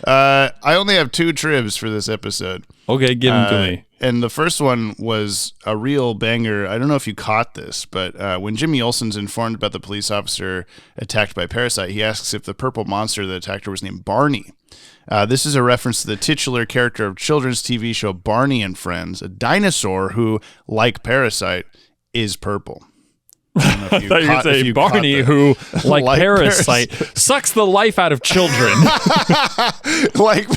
A: I only have 2 trivs for this episode.
B: Okay, give them to me.
A: And the first one was a real banger. I don't know if you caught this, but when Jimmy Olsen's informed about the police officer attacked by Parasite, he asks if the purple monster that attacked her was named Barney. This is a reference to the titular character of children's TV show Barney and Friends, a dinosaur who, like Parasite, is purple. I thought
B: you were going to say Barney, who, like Parasite, sucks the life out of children.
A: Like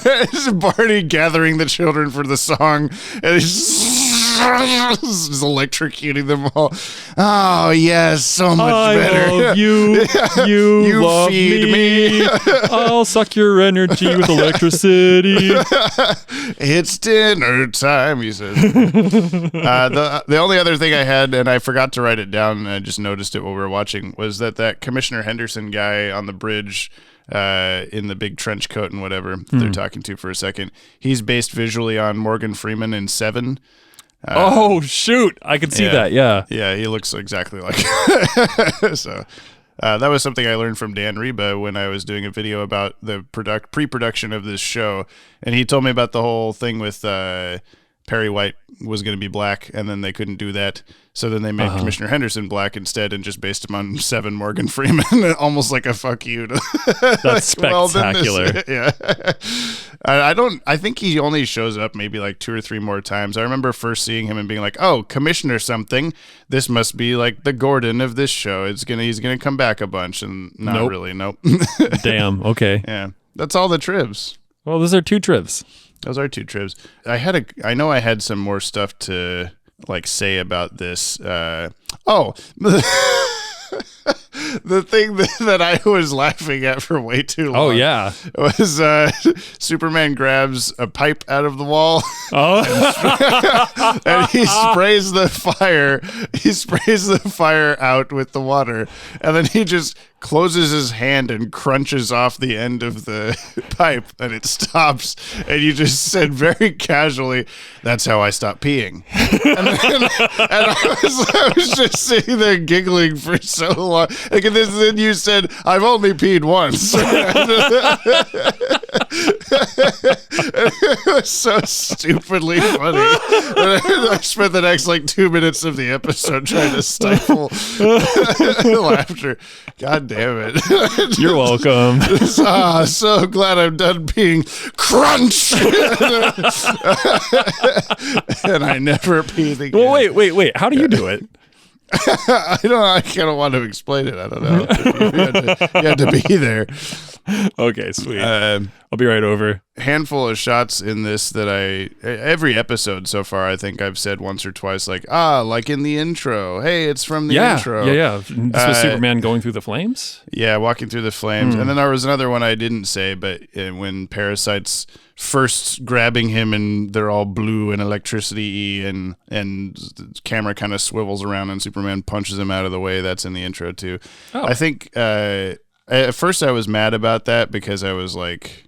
A: Barney gathering the children for the song, and he's just electrocuting them all. Oh, yes, so much better.
B: I love you. You love
A: feed me.
B: I'll suck your energy with electricity.
A: It's dinner time, he says. The only other thing I had, and I forgot to write it down, and I just noticed it while we were watching, was that Commissioner Henderson guy on the bridge in the big trench coat and whatever they're talking to for a second, he's based visually on Morgan Freeman in Seven.
B: Oh, shoot. I can see that, yeah.
A: Yeah, he looks exactly like it. So that was something I learned from Dan Reba when I was doing a video about the pre-production of this show. And he told me about the whole thing with Perry White was going to be black, and then they couldn't do that. So then they made Commissioner Henderson black instead and just based him on Seven Morgan Freeman, almost like a fuck you.
B: That's spectacular.
A: Yeah. I think he only shows up maybe like 2 or 3 more times. I remember first seeing him and being like, oh, Commissioner something. This must be like the Gordon of this show. He's gonna come back a bunch, and not really. Nope.
B: Damn. Okay.
A: Yeah. That's all the trivs.
B: Well, those are 2 trivs.
A: Those are 2 trivs. I know I had some more stuff to like say about this. The thing that I was laughing at for way too long.
B: Oh yeah,
A: was Superman grabs a pipe out of the wall.
B: Oh,
A: and he sprays the fire. He sprays the fire out with the water, and then he just closes his hand and crunches off the end of the pipe, and it stops. And you just said very casually, "That's how I stop peeing." And I was just sitting there giggling for so long. Like, and then you said, "I've only peed once." It was so stupidly funny. I spent the next 2 minutes of the episode trying to stifle laughter. God damn it.
B: You're welcome.
A: So glad I'm done peeing. Crunch! And I never peed again.
B: Well, wait. How do you do it?
A: I don't know. I kind of want to explain it. I don't know. You had to be there.
B: Okay, sweet. I'll be right over.
A: Handful of shots in this that every episode so far, I think I've said once or twice, like in the intro. Hey, it's from the intro.
B: Yeah. This was Superman going through the flames?
A: Yeah, walking through the flames. And then there was another one I didn't say, but when Parasite's first grabbing him and they're all blue and electricity and the camera kind of swivels around and Superman punches him out of the way. That's in the intro too. I think at first I was mad about that because I was like,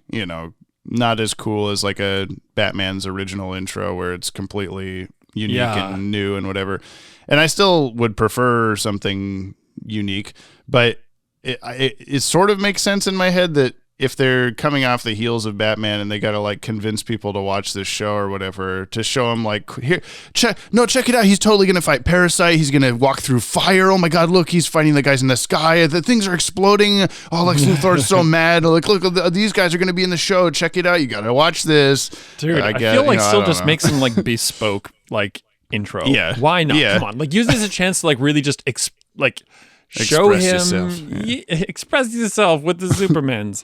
A: not as cool as like a Batman's original intro where it's completely unique and new and whatever. And I still would prefer something unique, but it sort of makes sense in my head that if they're coming off the heels of Batman and they got to like convince people to watch this show or whatever, to show them like, here, check it out. He's totally going to fight Parasite. He's going to walk through fire. Oh my God, look, he's fighting the guys in the sky. The things are exploding. Oh, Lex Luthor's so mad. Like, look, these guys are going to be in the show. Check it out. You got to watch this.
B: Dude, I feel like still just make some like bespoke like intro.
A: Yeah.
B: Why not?
A: Yeah.
B: Come on. Like use this as a chance to like really just show him,
A: yourself.
B: express yourself with the Supermans.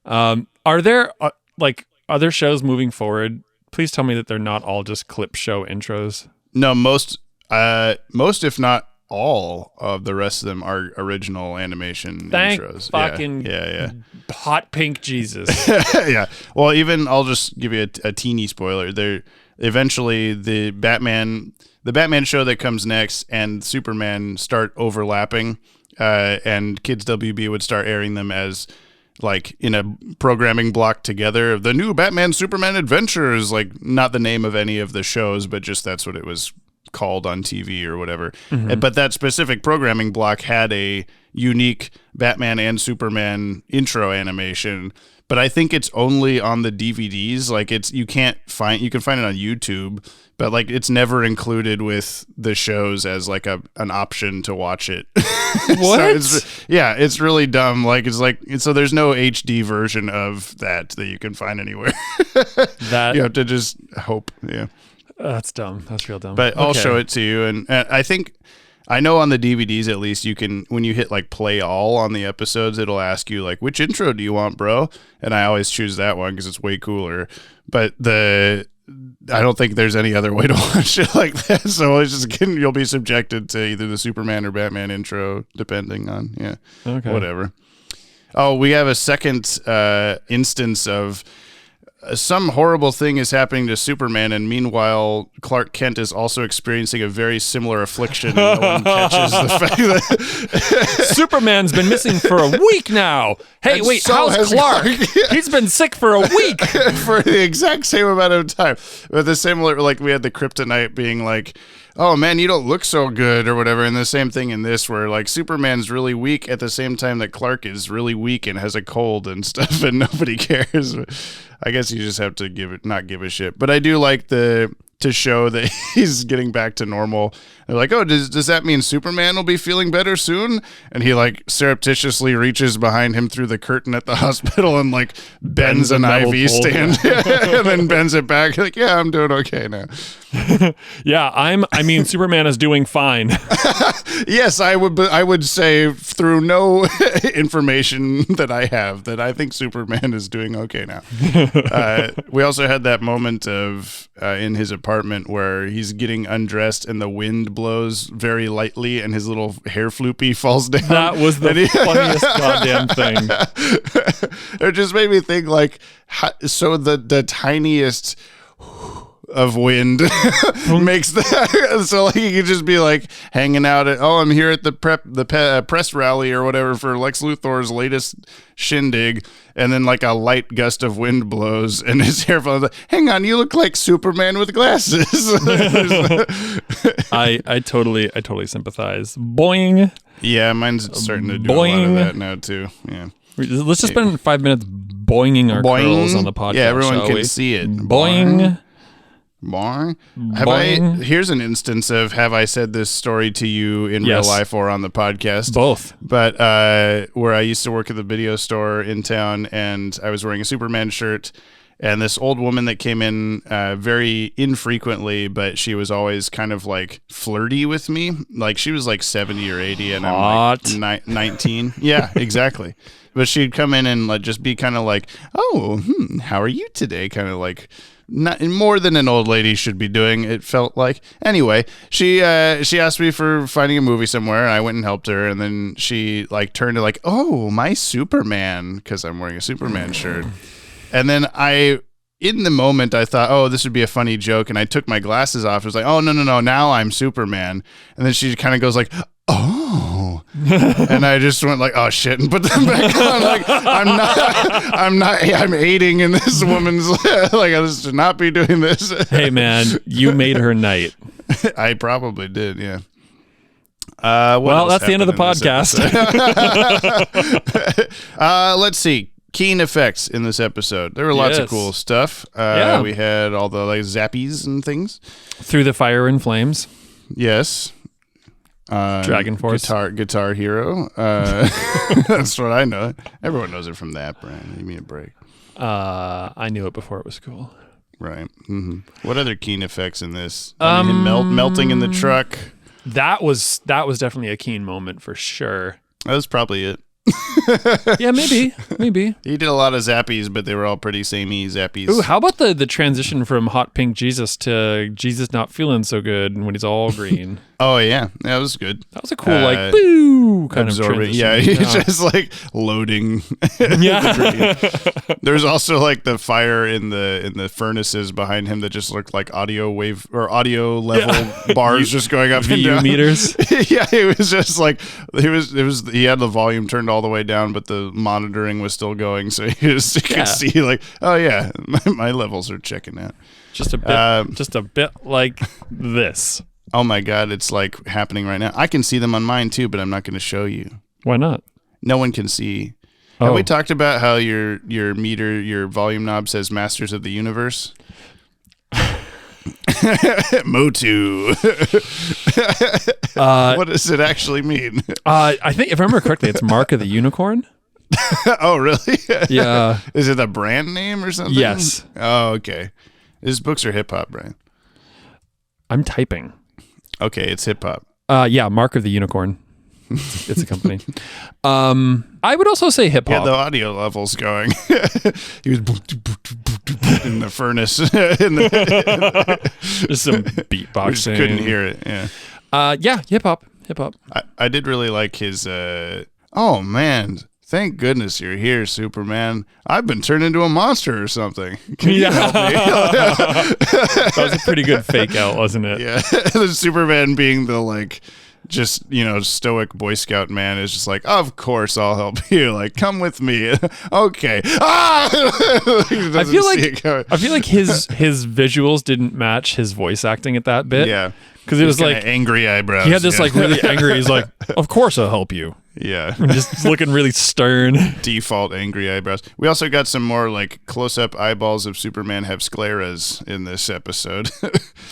B: Are there other shows moving forward? Please tell me that they're not all just clip show intros.
A: No, most if not all of the rest of them are original animation intros.
B: Fucking hot pink Jesus.
A: Yeah. Well, even I'll just give you a teeny spoiler. Eventually the Batman show that comes next and Superman start overlapping, and Kids WB would start airing them as like in a programming block together. The new Batman Superman Adventures, like not the name of any of the shows, but just that's what it was called on TV or whatever. Mm-hmm. But that specific programming block had a unique Batman and Superman intro animation. But I think it's only on the DVDs. Like you can find it on YouTube, but like it's never included with the shows as like an option to watch it.
B: What?
A: It's really dumb. Like so there's no HD version of that you can find anywhere.
B: That
A: you have to just hope. Yeah.
B: That's dumb. That's real dumb.
A: But I'll show it to you, and I know on the DVDs at least you can, when you hit like play all on the episodes, it'll ask you like, which intro do you want, bro? And I always choose that one because it's way cooler. But I don't think there's any other way to watch it like that. So it's just you'll be subjected to either the Superman or Batman intro, depending on whatever. Oh, we have a second instance of some horrible thing is happening to Superman, and meanwhile, Clark Kent is also experiencing a very similar affliction, and no one catches the fact that
B: Superman's been missing for a week now. Hey,
A: and
B: wait,
A: so
B: how's Clark? He's been sick for a week.
A: For the exact same amount of time. But the similar, like we had the Kryptonite being like, oh man, you don't look so good or whatever. And the same thing in this where like Superman's really weak at the same time that Clark is really weak and has a cold and stuff and nobody cares. I guess you just have to not give a shit. But I do like to show that he's getting back to normal. They're like, oh, does that mean Superman will be feeling better soon? And he like surreptitiously reaches behind him through the curtain at the hospital and like bends an IV stand and then bends it back. Like, yeah, I'm doing okay now.
B: Yeah, I mean, Superman is doing fine.
A: Yes, I would say through no information that I have that I think Superman is doing okay now. We also had that moment of in his apartment where he's getting undressed and the wind blows very lightly and his little hair floopy falls down.
B: That was the funniest goddamn thing.
A: It just made me think like, so the tiniest of wind makes that so like you could just be like hanging out at I'm here at the press rally or whatever for Lex Luthor's latest shindig, and then like a light gust of wind blows and his hair falls. Like, hang on, you look like Superman with glasses.
B: I totally sympathize. Boing.
A: Yeah, mine's starting to do a lot of that now too. Yeah.
B: Let's just spend 5 minutes boinging our curls on the podcast.
A: Yeah, everyone can see it.
B: Boing.
A: Boing. Here's an instance of have I said this story to you in real life or on the podcast?
B: Both.
A: But where I used to work at the video store in town, and I was wearing a Superman shirt, and this old woman that came in very infrequently, but she was always kind of like flirty with me. Like she was like 70 or 80 and
B: Hot.
A: I'm like 19. Yeah, exactly. But she'd come in and like just be kind of like, oh, how are you today? Kind of like, not more than an old lady should be doing, it felt like. Anyway, she asked me for finding a movie somewhere, and I went and helped her, and then she like turned to like, oh, my Superman, because I'm wearing a Superman shirt. And then in the moment, I thought, oh, this would be a funny joke, and I took my glasses off. I was like, oh, no, now I'm Superman. And then she kind of goes like, oh. And I just went like, oh shit, and put them back on. Like, I'm aiding in this woman's, like, I should not be doing this.
B: Hey man, you made her night.
A: I probably did, yeah.
B: Well, that's the end of the podcast.
A: Let's see. Keen effects in this episode. There were lots of cool stuff. We had all the like zappies and things.
B: Through the fire and flames.
A: Yes.
B: Dragon Force.
A: Guitar Hero. That's what I know. Everyone knows it from that brand. Give me a break.
B: I knew it before it was cool.
A: Right. Mm-hmm. What other keen effects in this? I mean, him melting in the truck.
B: That was definitely a keen moment for sure.
A: That was probably it.
B: Yeah, maybe.
A: He did a lot of zappies, but they were all pretty samey zappies.
B: Ooh, how about the transition from hot pink Jesus to Jesus not feeling so good when he's all green?
A: Oh yeah, that was good.
B: That was a cool like boo kind
A: absorbing.
B: of transition.
A: Yeah, he's just like loading.
B: Yeah.
A: There's also like the fire in the furnaces behind him that just looked like audio wave or audio level bars just going up and down.
B: meters.
A: Yeah, it was just like he had the volume turned all the way down, but the monitoring was still going, so you could see like, oh yeah, my levels are checking out.
B: Just a bit like this.
A: Oh my God, it's like happening right now. I can see them on mine too, but I'm not going to show you.
B: Why not?
A: No one can see. Have we talked about how your meter, your volume knob says Masters of the Universe? Motu. What does it actually mean?
B: I think if I remember correctly, it's Mark of the Unicorn.
A: Oh, really?
B: Yeah.
A: Is it a brand name or something?
B: Yes.
A: Oh, okay. These books are hip hop, Brian.
B: I'm typing.
A: Okay, it's hip hop.
B: Yeah, Mark of the Unicorn. It's a company. I would also say hip hop.
A: Yeah, the audio level's going. He was in the furnace.
B: Just some beatboxing.
A: We just couldn't hear it. Yeah.
B: Yeah, hip hop.
A: I did really like his. Oh man. Thank goodness you're here, Superman. I've been turned into a monster or something. Can you help me?
B: That was a pretty good fake out, wasn't it?
A: Yeah. The Superman being the like just, stoic Boy Scout man is just like, of course I'll help you. Like, come with me. Okay. I
B: feel like his visuals didn't match his voice acting at that bit.
A: Yeah.
B: Because it was like
A: angry eyebrows.
B: He had this like really angry. He's like, of course I'll help you.
A: Yeah.
B: Just looking really stern.
A: Default angry eyebrows. We also got some more like close-up eyeballs of Superman have scleras in this episode.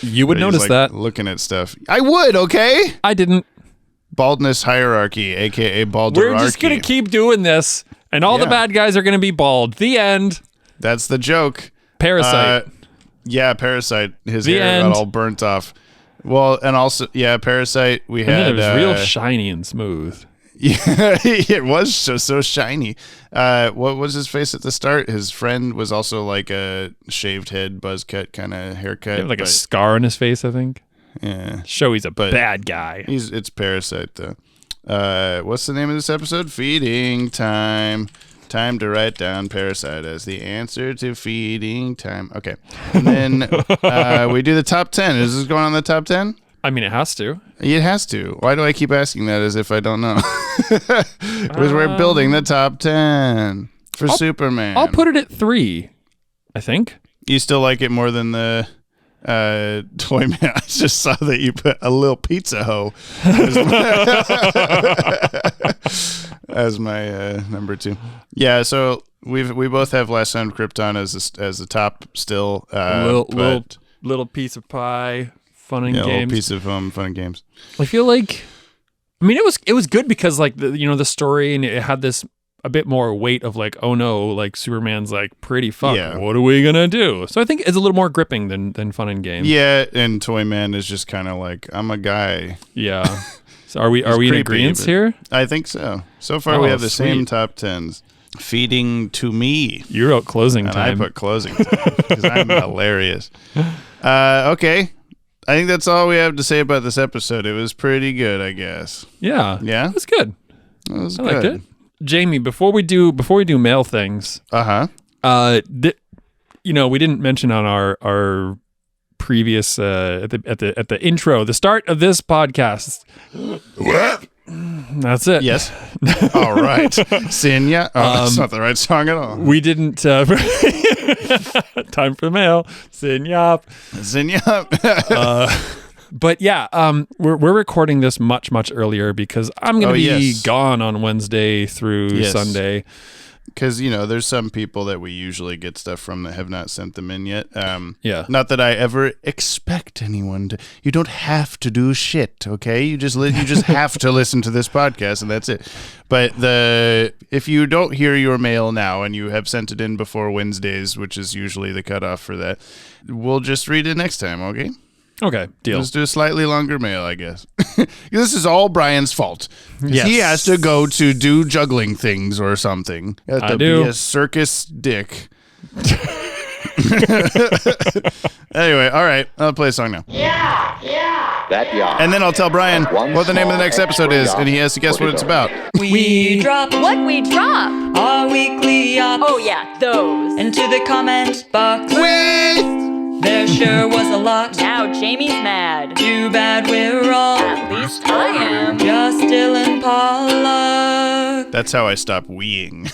B: You would notice that.
A: Looking at stuff. I would, okay?
B: I didn't.
A: Baldness hierarchy, a.k.a. balderarchy.
B: We're just going to keep doing this, and all the bad guys are going to be bald. The end.
A: That's the joke.
B: Parasite.
A: Parasite. His
B: the
A: hair
B: end.
A: got all burnt off. Well, and also, Parasite, we had...
B: it was real shiny and smooth.
A: Yeah, it was so shiny. What was his face at the start? His friend was also like a shaved head, buzz cut kind of haircut.
B: Like a scar on his face, I think.
A: Yeah.
B: Show he's a bad guy.
A: It's Parasite, though. What's the name of this episode? Feeding Time. Time to write down Parasite as the answer to feeding time. Okay. And then we do the top 10. Is this going on the top 10?
B: I mean, it has to.
A: It has to. Why do I keep asking that as if I don't know? Because we're building the top 10 for Superman.
B: I'll put it at 3, I think.
A: You still like it more than the Toy Man? I just saw that you put a little pizza hoe as my number 2. Yeah, so we both have Last Son of Krypton as the top still.
B: Little piece of pie, fun and games.
A: Little piece of fun and games.
B: I feel like, I mean, it was good because like the story, and it had this a bit more weight of like, oh no, like Superman's like pretty fucked. Yeah. What are we gonna do? So I think it's a little more gripping than fun and games.
A: Yeah, and Toy Man is just kind of like, I'm a guy.
B: Yeah. So are we in agreement here?
A: I think so. So far we have the same top 10s. Feeding to me.
B: You wrote closing
A: and
B: time.
A: I put closing time because I'm hilarious. Okay. I think that's all we have to say about this episode. It was pretty good, I guess.
B: Yeah.
A: Yeah?
B: It was good.
A: It was
B: I
A: good.
B: liked it. Jamie, before we do mail things, we didn't mention on our previous at the intro, the start of this podcast.
A: What?
B: That's it.
A: Yes. All right. Sinya. Oh, that's not the right song at all.
B: We didn't. Time for mail. Sinyap. But yeah, we're recording this much, much earlier because I'm going to be gone on Wednesday through Sunday.
A: Because, there's some people that we usually get stuff from that have not sent them in yet.
B: Not
A: that I ever expect anyone to. You don't have to do shit, okay? You just have to listen to this podcast, and that's it. But if you don't hear your mail now and you have sent it in before Wednesdays, which is usually the cutoff for that, we'll just read it next time, okay?
B: Okay, deal.
A: Let's do a slightly longer mail, I guess. This is all Brian's fault.
B: Yes.
A: He has to go to do juggling things or something. He has to be a circus dick. Anyway, all right. I'll play a song now. And then I'll tell Brian what the name of the next episode is, and he has to guess what it's about.
H: We drop
E: What we drop?
H: our weekly yaps
E: Oh yeah, those.
H: into the comment box. There sure was a lot.
E: Now Jamie's mad.
H: Too bad we're all
E: At least I am.
H: just Dylan Pollock.
A: That's how I stop weeing.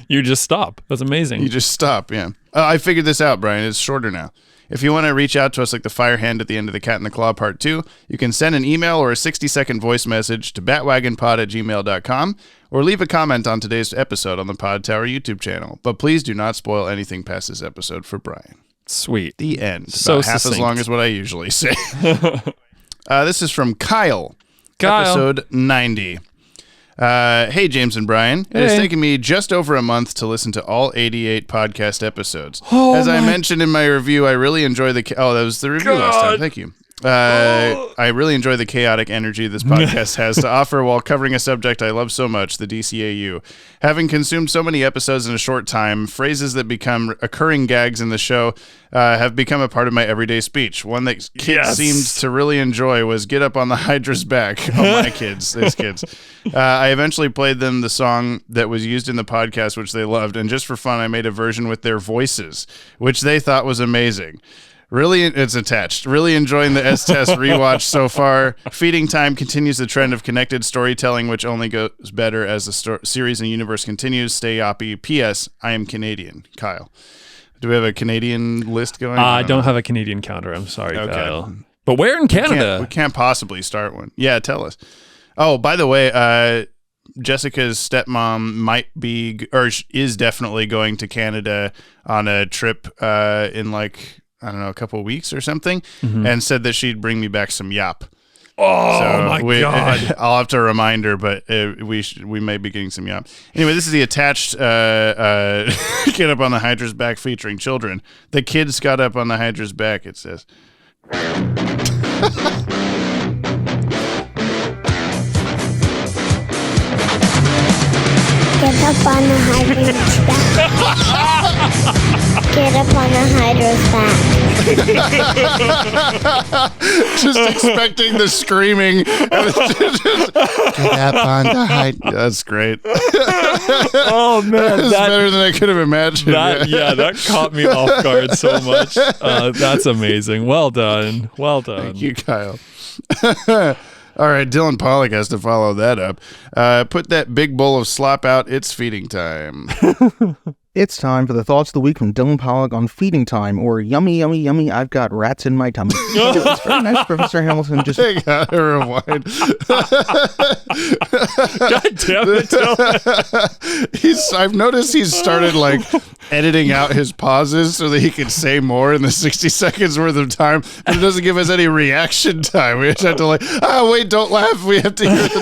B: You just stop. That's amazing.
A: You just stop, yeah. I figured this out, Brian. It's shorter now. If you want to reach out to us like the fire hand at the end of the Cat in the Claw Part 2, you can send an email or a 60-second voice message to batwagonpod@gmail.com or leave a comment on today's episode on the Podtower YouTube channel. But please do not spoil anything past this episode for Brian.
B: Sweet.
A: The end.
B: So
A: About half as
B: succinct.
A: long as what I usually say. This is from Kyle.
B: Kyle.
A: Episode 90. Hey, James and Brian. It has taken me just over a month to listen to all 88 podcast episodes. As I mentioned in my review, I really enjoy that was the review last time. Thank you. I really enjoy the chaotic energy this podcast has to offer while covering a subject I love so much, the DCAU. Having consumed so many episodes in a short time, phrases that become recurring gags in the show have become a part of my everyday speech. One that kids seemed to really enjoy was "Get Up on the Hydra's Back." Oh, my kids, these kids. I eventually played them the song that was used in the podcast, which they loved, and just for fun, I made a version with their voices, which they thought was amazing. Really, it's attached. Really enjoying the S-Test rewatch so far. Feeding Time continues the trend of connected storytelling, which only goes better as the series and universe continues. Stay Yoppie. P.S. I am Canadian. Kyle. Do we have a Canadian list going?
B: I don't have a Canadian counter. I'm sorry,
A: Okay.
B: Kyle. But where in Canada?
A: We can't possibly start one. Yeah, tell us. Oh, by the way, Jessica's stepmom might be, or is definitely going to Canada on a trip in I don't know, a couple of weeks or something, and said that she'd bring me back some yop.
B: Oh, God.
A: I'll have to remind her, but we may be getting some yop. Anyway, this is the attached Get Up on the Hydra's Back featuring children. The kids got up on the Hydra's back, it says.
I: Get up on the hydra's back. Get up on the hydra's back.
A: Just expecting the screaming. Get up on the Hydra. That's great.
B: Oh, man.
A: That's better than I could have imagined.
B: That caught me off guard so much. That's amazing. Well done. Well done.
A: Thank you, Kyle. All right, Dylan Pollock has to follow that up. Put that big bowl of slop out. It's feeding time.
J: It's time for the thoughts of the week from Dylan Pollock on feeding time, or yummy, yummy, yummy, I've got rats in my tummy. It's very nice, Professor Hamilton. Just
A: I gotta rewind.
B: God damn it, Dylan.
A: I've noticed he's started editing out his pauses so that he can say more in the 60 seconds worth of time, but it doesn't give us any reaction time. We just have to wait, don't laugh. We have to hear the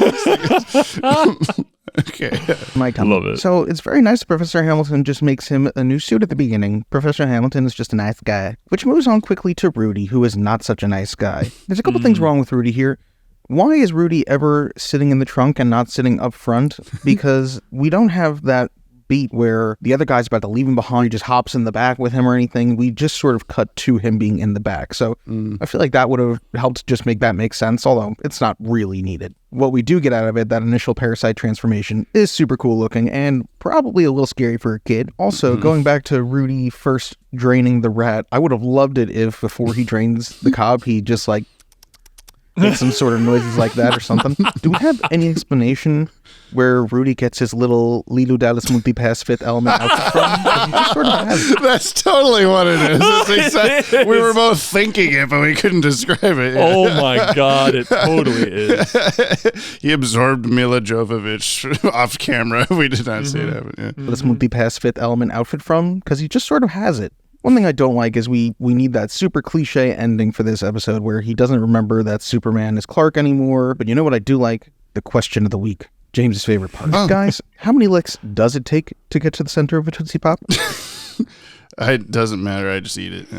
A: next thing. Okay.
J: My tummy.
B: Love it.
J: So it's very nice that Professor Hamilton just makes him a new suit at the beginning. Professor Hamilton is just a nice guy. Which moves on quickly to Rudy, who is not such a nice guy. There's a couple things wrong with Rudy here. Why is Rudy ever sitting in the trunk and not sitting up front? Because we don't have that beat where the other guy's about to leave him behind, he just hops in the back with him or anything. We just sort of cut to him being in the back. So I feel like that would have helped just make that make sense, although it's not really needed. What we do get out of it, that initial parasite transformation, is super cool looking and probably a little scary for a kid. Also, going back to Rudy first draining the rat, I would have loved it if before he drains the cob, he just make some sort of noises like that or something. Do we have any explanation where Rudy gets his little Lilu Dallas Multipass fifth element outfit from? 'Cause he just sort of has it.
A: That's totally what it is. It's we were both thinking it, but we couldn't describe it. Yeah.
B: Oh my God, it totally is.
A: He absorbed Mila Jovovich off camera. We did not see it happen. Yeah.
J: This Multipass fifth element outfit from, because he just sort of has it. One thing I don't like is we need that super cliche ending for this episode where he doesn't remember that Superman is Clark anymore. But you know what I do like? The question of the week. James's favorite part. Guys, how many licks does it take to get to the center of a Tootsie Pop?
A: It doesn't matter. I just eat it. I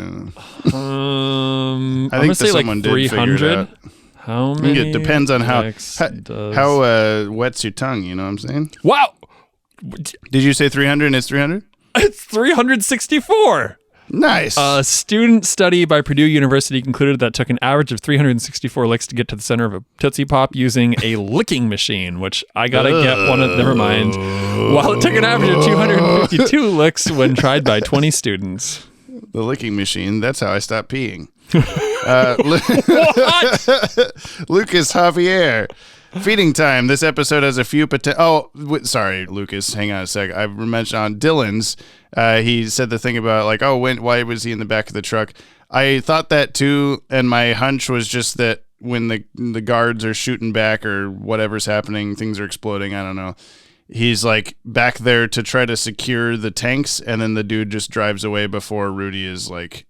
B: I'm
A: think
B: gonna say like
A: someone did figure it
B: 300.
A: out.
B: How many?
A: It depends on how
B: does...
A: wet's your tongue. You know what I'm saying?
B: Wow.
A: Did you say 300 and it's 300?
B: It's 364.
A: Nice.
B: A student study by Purdue University concluded that it took an average of 364 licks to get to the center of a Tootsie Pop using a licking machine, which I gotta get one of, never mind. While it took an average of 252 licks when tried by 20 students.
A: The licking machine, that's how I stopped peeing. Lucas Javier. Feeding time. This episode has a few sorry, Lucas. Hang on a sec. I mentioned on Dylan's. He said the thing about like, why was he in the back of the truck? I thought that too, and my hunch was just that when the guards are shooting back or whatever's happening, things are exploding. I don't know. He's like back there to try to secure the tanks, and then the dude just drives away before Rudy is like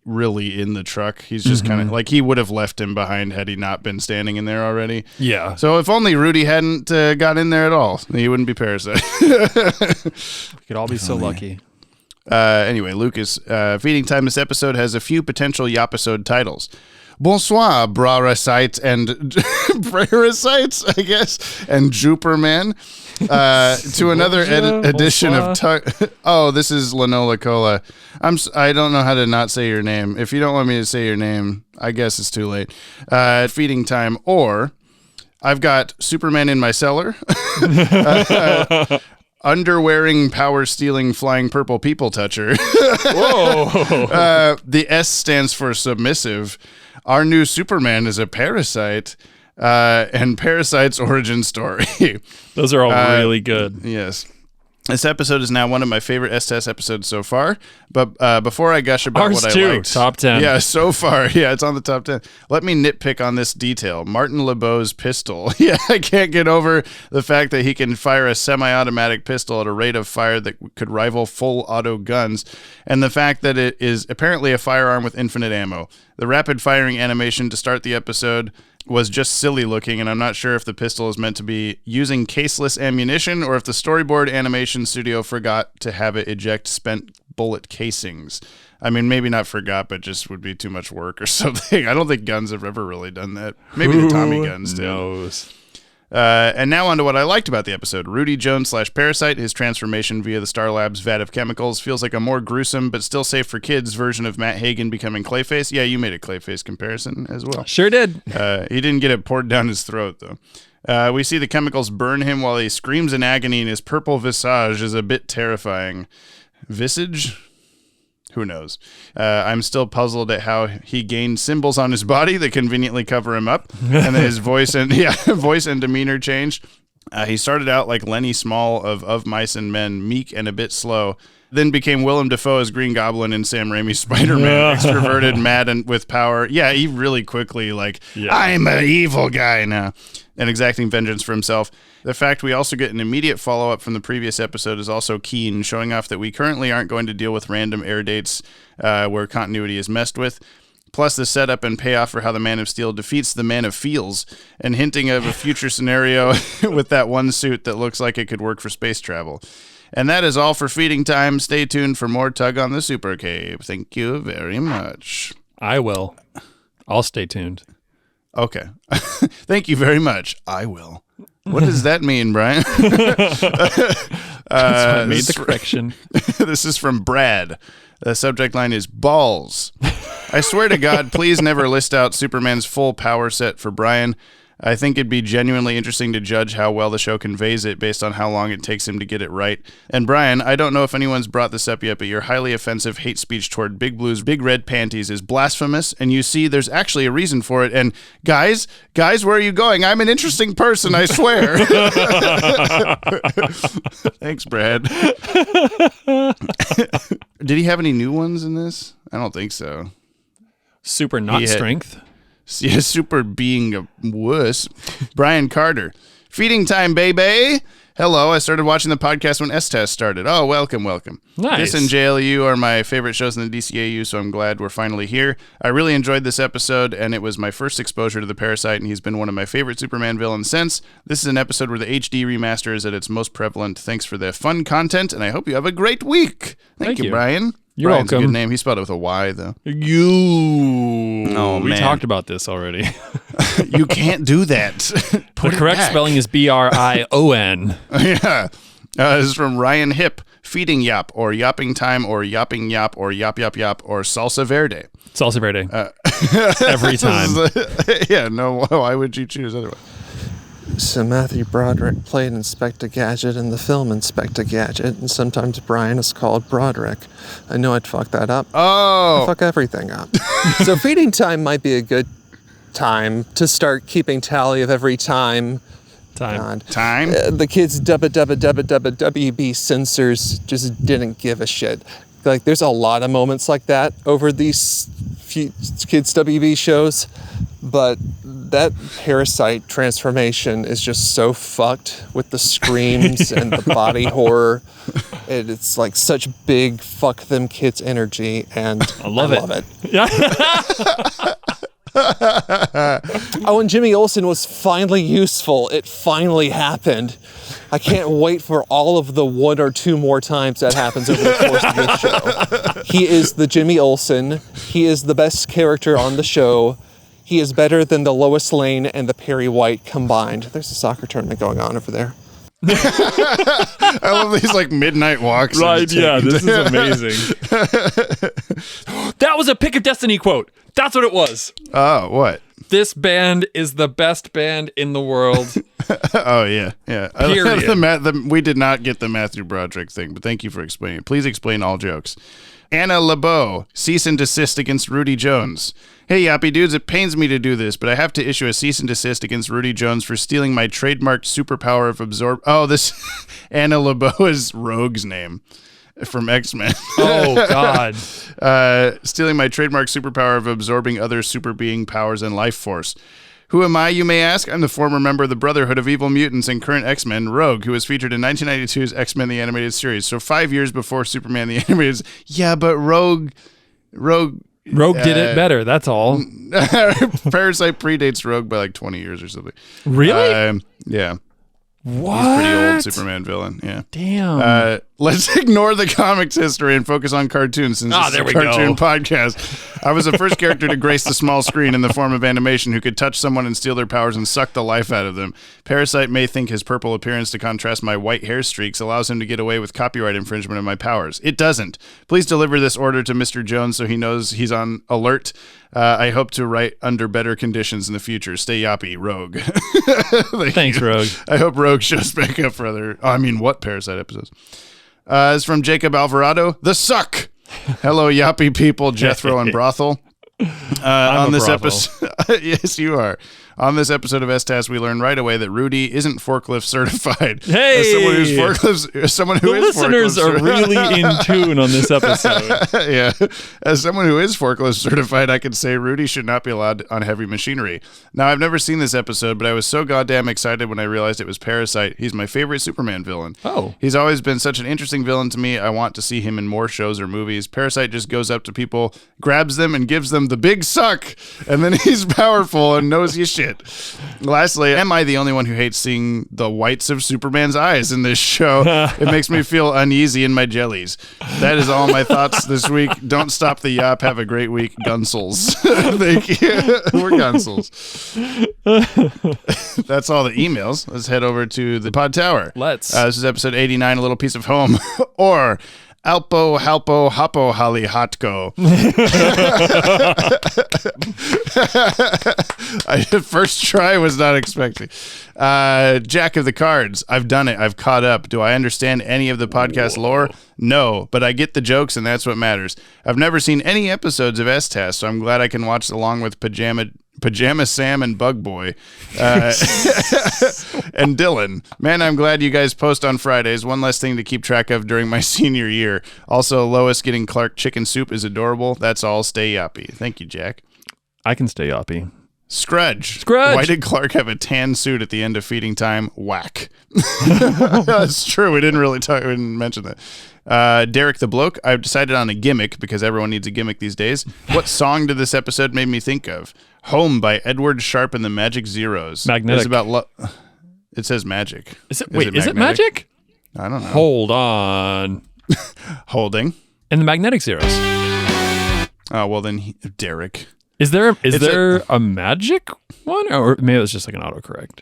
A: really in the truck. He's just kind of like, he would have left him behind had he not been standing in there already.
B: Yeah.
A: So if only Rudy hadn't got in there at all, he wouldn't be Parasite.
B: We could all be so lucky.
A: Anyway, Lucas, feeding time. This episode has a few potential Yopisode titles. Bonsoir, Brarasite and Parasites, I guess, and Juperman. To another edition of this is Lanola Cola. I don't know how to not say your name. If you don't want me to say your name, I guess it's too late. Feeding time, or I've got Superman in my cellar. Underwearing, power-stealing, flying purple people toucher.
B: Whoa.
A: The S stands for submissive. Our new Superman is a parasite. And Parasite's origin story.
B: Those are all really good.
A: Yes. This episode is now one of my favorite STS episodes so far. But before I gush about
B: Ours
A: what
B: too.
A: I liked.
B: Top 10.
A: Yeah, so far. Yeah, it's on the top 10. Let me nitpick on this detail. Martin LeBeau's pistol. Yeah, I can't get over the fact that he can fire a semi-automatic pistol at a rate of fire that could rival full auto guns. And the fact that it is apparently a firearm with infinite ammo. The rapid firing animation to start the episode was just silly looking, and I'm not sure if the pistol is meant to be using caseless ammunition or if the storyboard animation studio forgot to have it eject spent bullet casings. I mean, maybe not forgot, but just would be too much work or something. I don't think guns have ever really done that. Maybe the Tommy guns did. And now on to what I liked about the episode. Rudy Jones / Parasite, his transformation via the Star Labs vat of chemicals, feels like a more gruesome but still safe for kids version of Matt Hagen becoming Clayface. Yeah, you made a Clayface comparison as well.
B: Sure did.
A: He didn't get it poured down his throat, though. We see the chemicals burn him while he screams in agony, and his purple visage is a bit terrifying. Visage? Who knows? I'm still puzzled at how he gained symbols on his body that conveniently cover him up, and then his voice and demeanor changed. He started out like Lenny Small of Mice and Men, meek and a bit slow, then became Willem Dafoe as Green Goblin in Sam Raimi's Spider-Man, extroverted, mad, and with power. Yeah, he really quickly I'm an evil guy now, and exacting vengeance for himself. The fact we also get an immediate follow-up from the previous episode is also keen, showing off that we currently aren't going to deal with random air dates where continuity is messed with. Plus the setup and payoff for how the Man of Steel defeats the Man of Feels, and hinting of a future scenario with that one suit that looks like it could work for space travel. And that is all for feeding time. Stay tuned for more Tug on the Super Cave. Thank you very much.
B: I will. I'll stay tuned.
A: Okay. Thank you very much. I will. What does that mean, Brian?
B: That's why I made the correction.
A: This is from Brad. The subject line is balls. I swear to God, please never list out Superman's full power set for Brian. I think it'd be genuinely interesting to judge how well the show conveys it based on how long it takes him to get it right. And Brian, I don't know if anyone's brought this up yet, but your highly offensive hate speech toward Big Blue's big red panties is blasphemous, and you see there's actually a reason for it. And guys, where are you going? I'm an interesting person, I swear. Thanks, Brad. Did he have any new ones in this? I don't think so.
B: Super not strength.
A: Yeah, super being a wuss. Brian Carter. Feeding time, baby. Hello, I started watching the podcast when S-Test started. Oh, welcome.
B: Nice.
A: This and JLU are my favorite shows in the DCAU, so I'm glad we're finally here. I really enjoyed this episode, and it was my first exposure to the Parasite, and he's been one of my favorite Superman villains since. This is an episode where the HD remaster is at its most prevalent. Thanks for the fun content, and I hope you have a great week. Thank you, Brian.
B: You're
A: Brian's
B: welcome.
A: A good name. He spelled it with a Y, though.
B: We talked about this already.
A: You can't do that.
B: The correct spelling is Brion.
A: Yeah. This is from Ryan Hip. Feeding Yop, or Yopping Time, or Yopping Yop, or Yop Yop Yop, or Salsa Verde.
B: Salsa Verde. Every time.
A: Yeah, no, why would you choose otherwise?
K: So Matthew Broderick played Inspector Gadget in the film Inspector Gadget, and sometimes Brian is called Broderick. I know I'd fuck that up.
A: Oh!
K: I fuck everything up. So feeding time might be a good time to start keeping tally of every time.
A: Time?
K: The kids' WB censors just didn't give a shit. Like, there's a lot of moments like that over these few kids' WB shows, but that Parasite transformation is just so fucked with the screams and the body horror. It's like such big fuck them kids energy, and I love it.
B: Yeah.
K: Oh, and Jimmy Olsen was finally useful. It finally happened. I can't wait for all of the one or two more times that happens over the course of this show. He is the Jimmy Olsen. He is the best character on the show. He is better than the Lois Lane and the Perry White combined. There's a soccer tournament going on over there.
A: I love these like midnight walks.
B: Right, yeah, this is amazing. That was a Pick of Destiny quote. That's what it was.
A: Oh, what?
B: This band is the best band in the world.
A: Oh, yeah.
B: Period.
A: We did not get the Matthew Broderick thing, but thank you for explaining. Please explain all jokes. Anna LeBeau, cease and desist against Rudy Jones. Hey, Yoppie dudes, it pains me to do this, but I have to issue a cease and desist against Rudy Jones for stealing my trademarked superpower of absorb... Oh, this... Anna LeBeau is Rogue's name from X-Men.
B: Oh, God.
A: Stealing my trademark superpower of absorbing other super being powers and life force. Who am I, you may ask? I'm the former member of the Brotherhood of Evil Mutants and current X-Men, Rogue, who was featured in 1992's X-Men the Animated Series. So 5 years before Superman the Animated... Yeah, but Rogue
B: did it better, that's all.
A: Parasite predates Rogue by like 20 years or something.
B: Really?
A: Yeah.
B: What?
A: He's a pretty old Superman villain, yeah.
B: Damn.
A: Let's ignore the comics history and focus on cartoons since this is a cartoon podcast. I was the first character to grace the small screen in the form of animation who could touch someone and steal their powers and suck the life out of them. Parasite may think his purple appearance to contrast my white hair streaks allows him to get away with copyright infringement of my powers. It doesn't. Please deliver this order to Mr. Jones so he knows he's on alert. I hope to write under better conditions in the future. Stay Yoppie, Rogue.
B: Thanks, Rogue.
A: I hope Rogue shows back up for other... what Parasite episodes? It's from Jacob Alvarado. The Suck. Hello, Yoppie people, Jethro and Brothel. On this episode... Yes, you are. On this episode of S-Task, we learn right away that Rudy isn't forklift certified.
B: Hey!
A: As someone who
B: the
A: is
B: listeners are really in tune on this episode.
A: Yeah. As someone who is forklift certified, I can say Rudy should not be allowed on heavy machinery. Now, I've never seen this episode, but I was so goddamn excited when I realized it was Parasite. He's my favorite Superman villain.
B: Oh.
A: He's always been such an interesting villain to me. I want to see him in more shows or movies. Parasite just goes up to people, grabs them, and gives them the big suck. And then he's powerful and knows his shit. Lastly, am I the only one who hates seeing the whites of Superman's eyes in this show? It makes me feel uneasy in my jellies. That is all my thoughts this week. Don't stop the yap. Have a great week, Gunsels. Thank you. We're Gunsels. That's all the emails. Let's head over to the Podtower.
B: Let's.
A: This is episode 89, A Little Piece of Home. Or Alpo, Halpo, Hoppo, Holly, Hotko. First try was not expecting. Jack of the Cards. I've done it. I've caught up. Do I understand any of the podcast lore? No, but I get the jokes, and that's what matters. I've never seen any episodes of S-Task, so I'm glad I can watch along with Pajama Sam and Bug Boy and Dylan. Man, I'm glad you guys post on Fridays. One less thing to keep track of during my senior year. Also, Lois getting Clark chicken soup is adorable. That's all. Stay Yoppie. Thank you, Jack.
B: I can stay Yoppie.
A: Scrudge. Why did Clark have a tan suit at the end of feeding time? Whack. That's true. We didn't mention that. Derek the Bloke. I've decided on a gimmick because everyone needs a gimmick these days. What song did this episode make me think of? Home by Edward Sharpe and the Magic Zeros.
B: Magnetic.
A: It's about it says magic.
B: Is it magic?
A: I don't know.
B: Hold on.
A: Holding.
B: And the Magnetic Zeros.
A: Oh, well then, Derek.
B: Is there a magic one? Or maybe it's just like an autocorrect.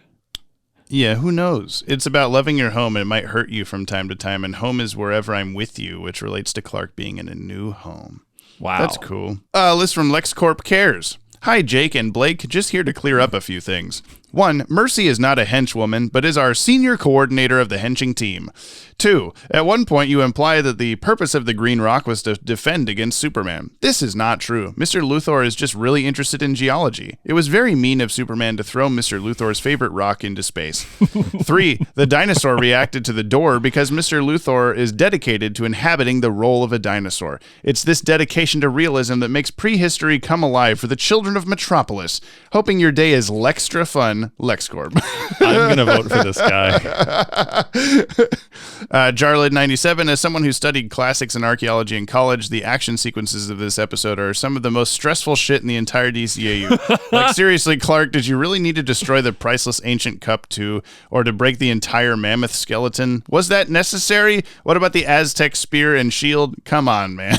A: Yeah, who knows? It's about loving your home, and it might hurt you from time to time, and home is wherever I'm with you, which relates to Clark being in a new home.
B: Wow.
A: That's cool. List from LexCorp Cares. Hi, Jake and Blake. Just here to clear up a few things. 1. Mercy is not a henchwoman, but is our senior coordinator of the henching team. 2. At one point, you imply that the purpose of the Green Rock was to defend against Superman. This is not true. Mr. Luthor is just really interested in geology. It was very mean of Superman to throw Mr. Luthor's favorite rock into space. 3. The dinosaur reacted to the door because Mr. Luthor is dedicated to inhabiting the role of a dinosaur. It's this dedication to realism that makes prehistory come alive for the children of Metropolis. Hoping your day is Lextra fun. LexCorp.
B: I'm going to vote for this guy.
A: Jarlid97, as someone who studied classics and archaeology in college, the action sequences of this episode are some of the most stressful shit in the entire DCAU. Like, seriously, Clark, did you really need to destroy the priceless ancient cup too, or to break the entire mammoth skeleton? Was that necessary? What about the Aztec spear and shield? Come on, man.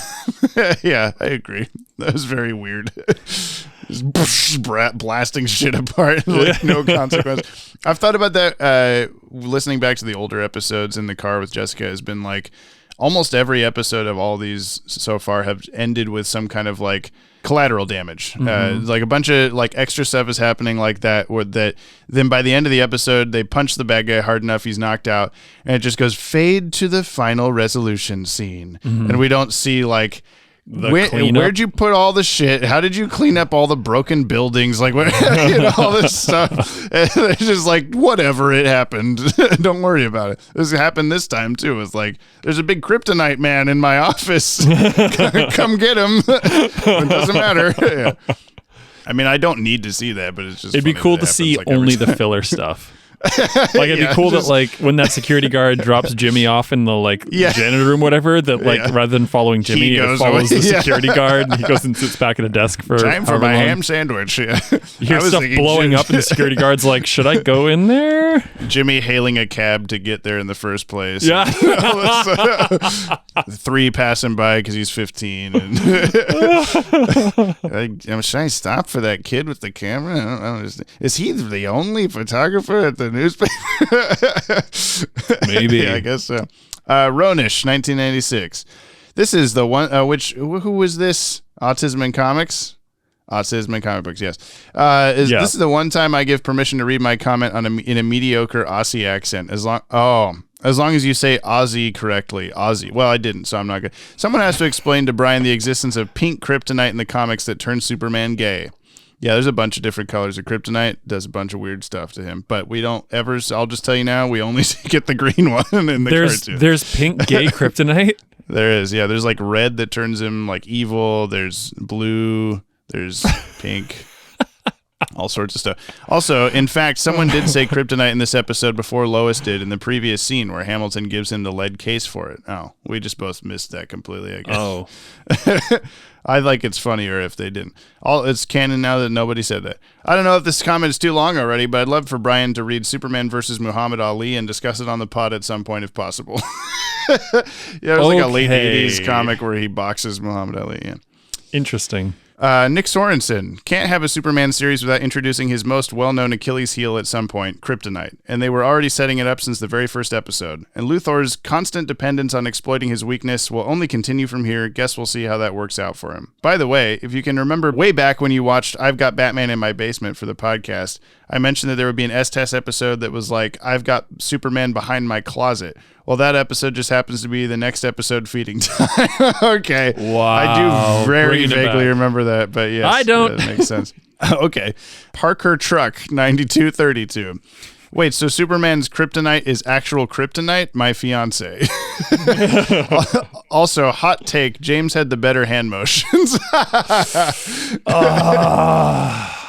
A: Yeah, I agree. That was very weird. Just blasting shit apart, like no consequence. I've thought about that listening back to the older episodes in the car with Jessica has been like almost every episode of all these so far have ended with some kind of like collateral damage. Mm-hmm. Like a bunch of like extra stuff is happening like that, or that then by the end of the episode they punch the bad guy hard enough he's knocked out, and it just goes fade to the final resolution scene. Mm-hmm. And we don't see like where'd you put all the shit? How did you clean up all the broken buildings? Like, all this stuff. And they're just like, whatever, it happened. Don't worry about it. This happened this time, too. It's like, there's a big kryptonite man in my office. Come get him. It doesn't matter. Yeah. I mean, I don't need to see that, but it's just
B: it'd be cool to see like only the filler stuff. Like it'd be cool that like when that security guard drops Jimmy off in the like janitor room, whatever, that like rather than following Jimmy, it follows the security guard, and he goes and sits back at a desk for
A: time for my ham sandwich.
B: You hear stuff blowing up, and the security guard's like, "Should I go in there?" Jimmy
A: hailing a cab to get there in the first place.
B: Yeah,
A: 3 passing by because he's 15. And should I stop for that kid with the camera? I don't know. Is he the only photographer at the newspaper?
B: Maybe.
A: Yeah, I guess so. Ronish, 1996. This is the one who was this? Autism in Comics? Autism in Comic Books, yes. This is the one time I give permission to read my comment in a mediocre Aussie accent. As long as you say Aussie correctly. Aussie. Well, I didn't, so I'm not good. Someone has to explain to Brian the existence of pink kryptonite in the comics that turns Superman gay. Yeah, there's a bunch of different colors of kryptonite. Does a bunch of weird stuff to him. But we don't ever, I'll just tell you now, we only get the green one in the cartoon.
B: There's pink gay kryptonite?
A: There is, yeah. There's like red that turns him like evil. There's blue. There's pink. All sorts of stuff. Also, in fact, someone did say kryptonite in this episode before Lois did in the previous scene where Hamilton gives him the lead case for it. Oh, we just both missed that completely, I guess.
B: Oh.
A: I think it's funnier if they didn't. It's canon now that nobody said that. I don't know if this comment is too long already, but I'd love for Brian to read Superman versus Muhammad Ali and discuss it on the pod at some point if possible. Yeah, it was like a late 80s comic where he boxes Muhammad Ali. Yeah.
B: Interesting.
A: Nick Sorensen can't have a Superman series without introducing his most well-known Achilles heel at some point, kryptonite, and they were already setting it up since the very first episode. And Luthor's constant dependence on exploiting his weakness will only continue from here. Guess we'll see how that works out for him. By the way, if you can remember way back when you watched I've Got Batman in My Basement for the podcast, I mentioned that there would be an S-Test episode that was like, I've got Superman behind my closet. Well, that episode just happens to be the next episode, Feeding Time. Okay.
B: Wow.
A: I do very vaguely remember that, but yes.
B: I don't.
A: That makes sense. Okay. Parker Truck, 9232. Wait, so Superman's kryptonite is actual kryptonite? My fiance. Also, hot take, James had the better hand motions.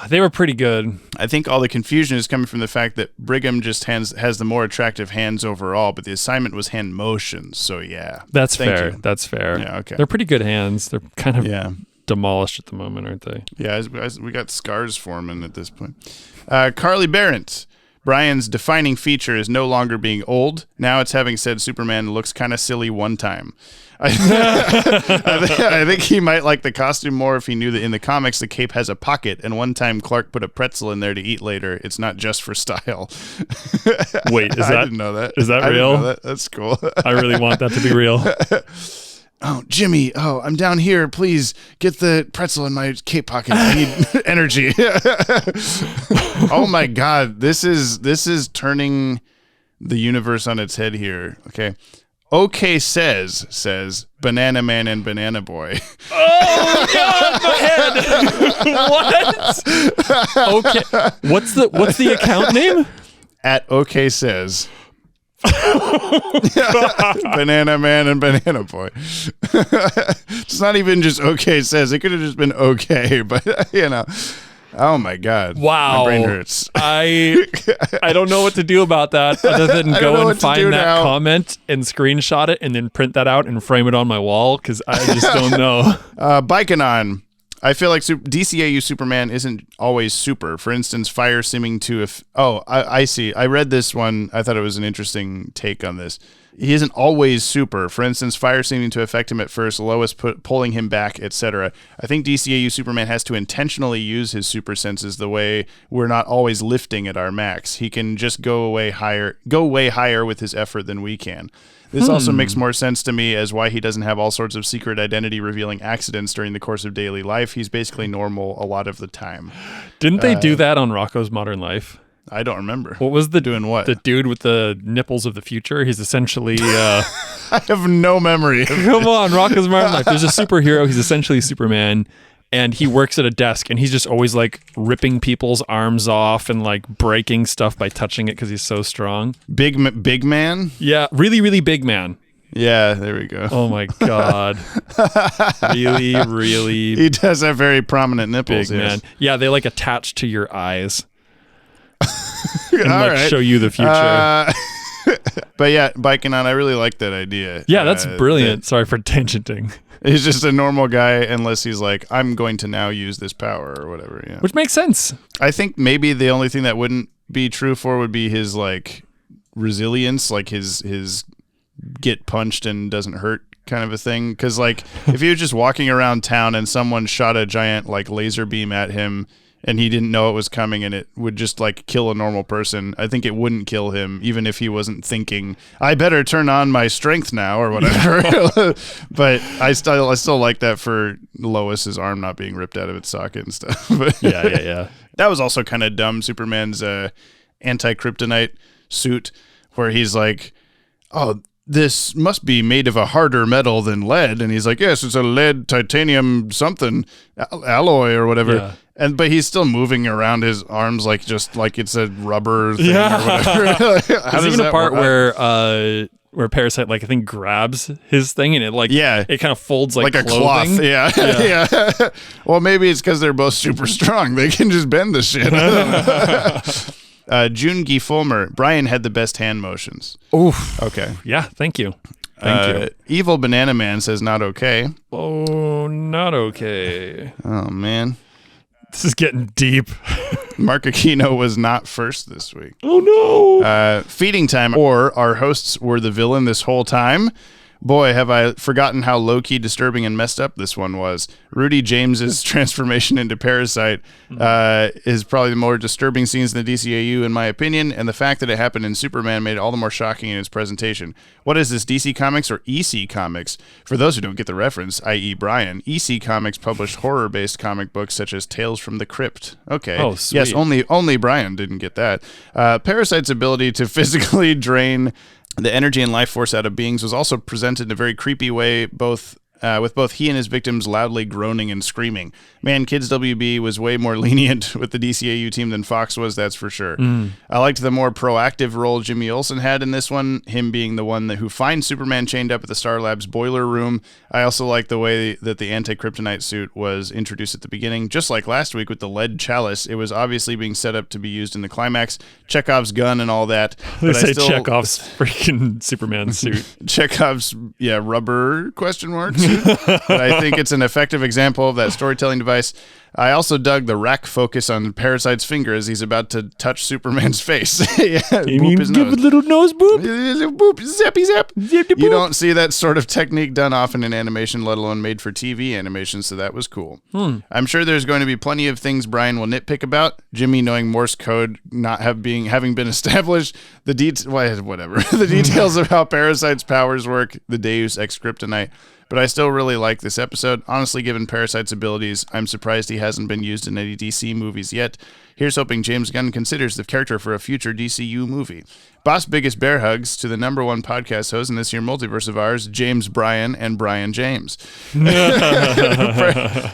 B: They were pretty good.
A: I think all the confusion is coming from the fact that Brigham just has the more attractive hands overall, but the assignment was hand motions. So yeah,
B: that's fair. That's fair.
A: Yeah, okay.
B: They're pretty good hands. They're kind of demolished at the moment, aren't they?
A: Yeah, we got scars forming at this point. Carly Barrett. Brian's defining feature is no longer being old. Now it's having said Superman looks kind of silly one time. I think he might like the costume more if he knew that in the comics the cape has a pocket, and one time Clark put a pretzel in there to eat later. It's not just for style.
B: Wait,
A: I didn't know that.
B: Is that
A: I
B: real?
A: Didn't know that. That's cool.
B: I really want that to be real.
A: Oh, Jimmy, I'm down here. Please get the pretzel in my cape pocket. I need energy. Oh my God. This is turning the universe on its head here. Okay. OK says Banana Man and Banana Boy.
B: Oh God, my head. What? Okay. What's the account name?
A: At OK says. Banana Man and Banana Boy. It's not even just OK says. It could have just been okay, but Oh my God.
B: Wow.
A: My brain hurts.
B: I don't know what to do about that other than go and find that comment and screenshot it and then print that out and frame it on my wall because I just don't know.
A: Biking on. I feel like DCAU Superman isn't always super. For instance, fire seeming to... I see. I read this one. I thought it was an interesting take on this. He isn't always super. For instance, fire seeming to affect him at first, Lois pulling him back, etc. I think DCAU Superman has to intentionally use his super senses the way we're not always lifting at our max. He can just go way higher with his effort than we can. This also makes more sense to me as why he doesn't have all sorts of secret identity revealing accidents during the course of daily life. He's basically normal a lot of the time.
B: Didn't they do that on Rocko's Modern Life?
A: I don't remember.
B: What was
A: doing what?
B: The dude with the nipples of the future? He's essentially...
A: I have no memory.
B: Come on, Rocko's Modern Life. There's a superhero. He's essentially Superman. And he works at a desk, and he's just always like ripping people's arms off and like breaking stuff by touching it because he's so strong.
A: Big man?
B: Yeah, really, really big man.
A: Yeah, there we go.
B: Oh my God. Really, really.
A: He does have very prominent nipples.
B: Big man. Yeah, they like attach to your eyes and
A: All
B: like
A: right.
B: show you the future.
A: But yeah, biking on, I really like that idea.
B: Yeah, that's brilliant. Sorry for tangenting.
A: He's just a normal guy unless he's like, I'm going to now use this power or whatever. Yeah.
B: Which makes sense.
A: I think maybe the only thing that wouldn't be true for would be his like resilience, like his get punched and doesn't hurt kind of a thing. Because like if he was just walking around town and someone shot a giant like laser beam at him and he didn't know it was coming and it would just like kill a normal person, I think it wouldn't kill him even if he wasn't thinking, I better turn on my strength now or whatever. But I still like that for Lois's arm not being ripped out of its socket and stuff. But
B: Yeah.
A: That was also kind of dumb. Superman's anti-kryptonite suit where he's like, oh, this must be made of a harder metal than lead. And he's like, yes, it's a lead titanium something alloy or whatever.
B: Yeah.
A: But he's still moving around his arms like just like it's a rubber thing or whatever.
B: There's even a part where Parasite like I think grabs his thing and it like it kind of folds like
A: a
B: clothing.
A: cloth. Yeah. Well, maybe it's because they're both super strong. They can just bend the shit. Jungi Fulmer, Brian had the best hand motions.
B: Oof.
A: Okay.
B: Yeah, thank you. Thank you.
A: Evil Banana Man says not okay.
B: Oh, not okay.
A: Oh, man.
B: This is getting deep.
A: Mark Aquino was not first this week.
B: Oh, no.
A: Feeding Time, or our hosts were the villain this whole time. Boy, have I forgotten how low-key disturbing and messed up this one was. Rudy James's transformation into Parasite is probably the more disturbing scenes in the DCAU, in my opinion, and the fact that it happened in Superman made it all the more shocking in its presentation. What is this, DC Comics or EC Comics? For those who don't get the reference, i.e. Brian, EC Comics published horror-based comic books such as Tales from the Crypt. Okay.
B: Oh, sweet.
A: Yes, only Brian didn't get that. Parasite's ability to physically drain the energy and life force out of beings was also presented in a very creepy way, with both he and his victims loudly groaning and screaming. Man, Kids WB was way more lenient with the DCAU team than Fox was, that's for sure. I liked the more proactive role Jimmy Olsen had in this one, him being the one who finds Superman chained up at the Star Labs boiler room. I also liked the way that the anti-kryptonite suit was introduced at the beginning. Just like last week with the lead chalice, it was obviously being set up to be used in the climax. Chekhov's gun and all that.
B: They say Chekhov's freaking Superman suit.
A: Chekhov's, rubber question mark suit. But I think it's an effective example of that storytelling device. I also dug the rack focus on Parasite's finger as he's about to touch Superman's face. Boop his
B: give
A: nose.
B: a little nose boop.
A: Boop, zappy zap.
B: Zippy
A: You
B: boop.
A: don't see that sort of technique done often in animation, let alone made for TV animation, so that was cool. I'm sure there's going to be plenty of things Brian will nitpick about. Jimmy knowing Morse code not having been established, whatever. The details of how Parasite's powers work, the Deus Ex Kryptonite. But I still really like this episode. Honestly, given Parasite's abilities, I'm surprised he hasn't been used in any DC movies yet. Here's hoping James Gunn considers the character for a future DCU movie. Boss biggest bear hugs to the #1 podcast host in this here multiverse of ours, James Bryan and Brian James.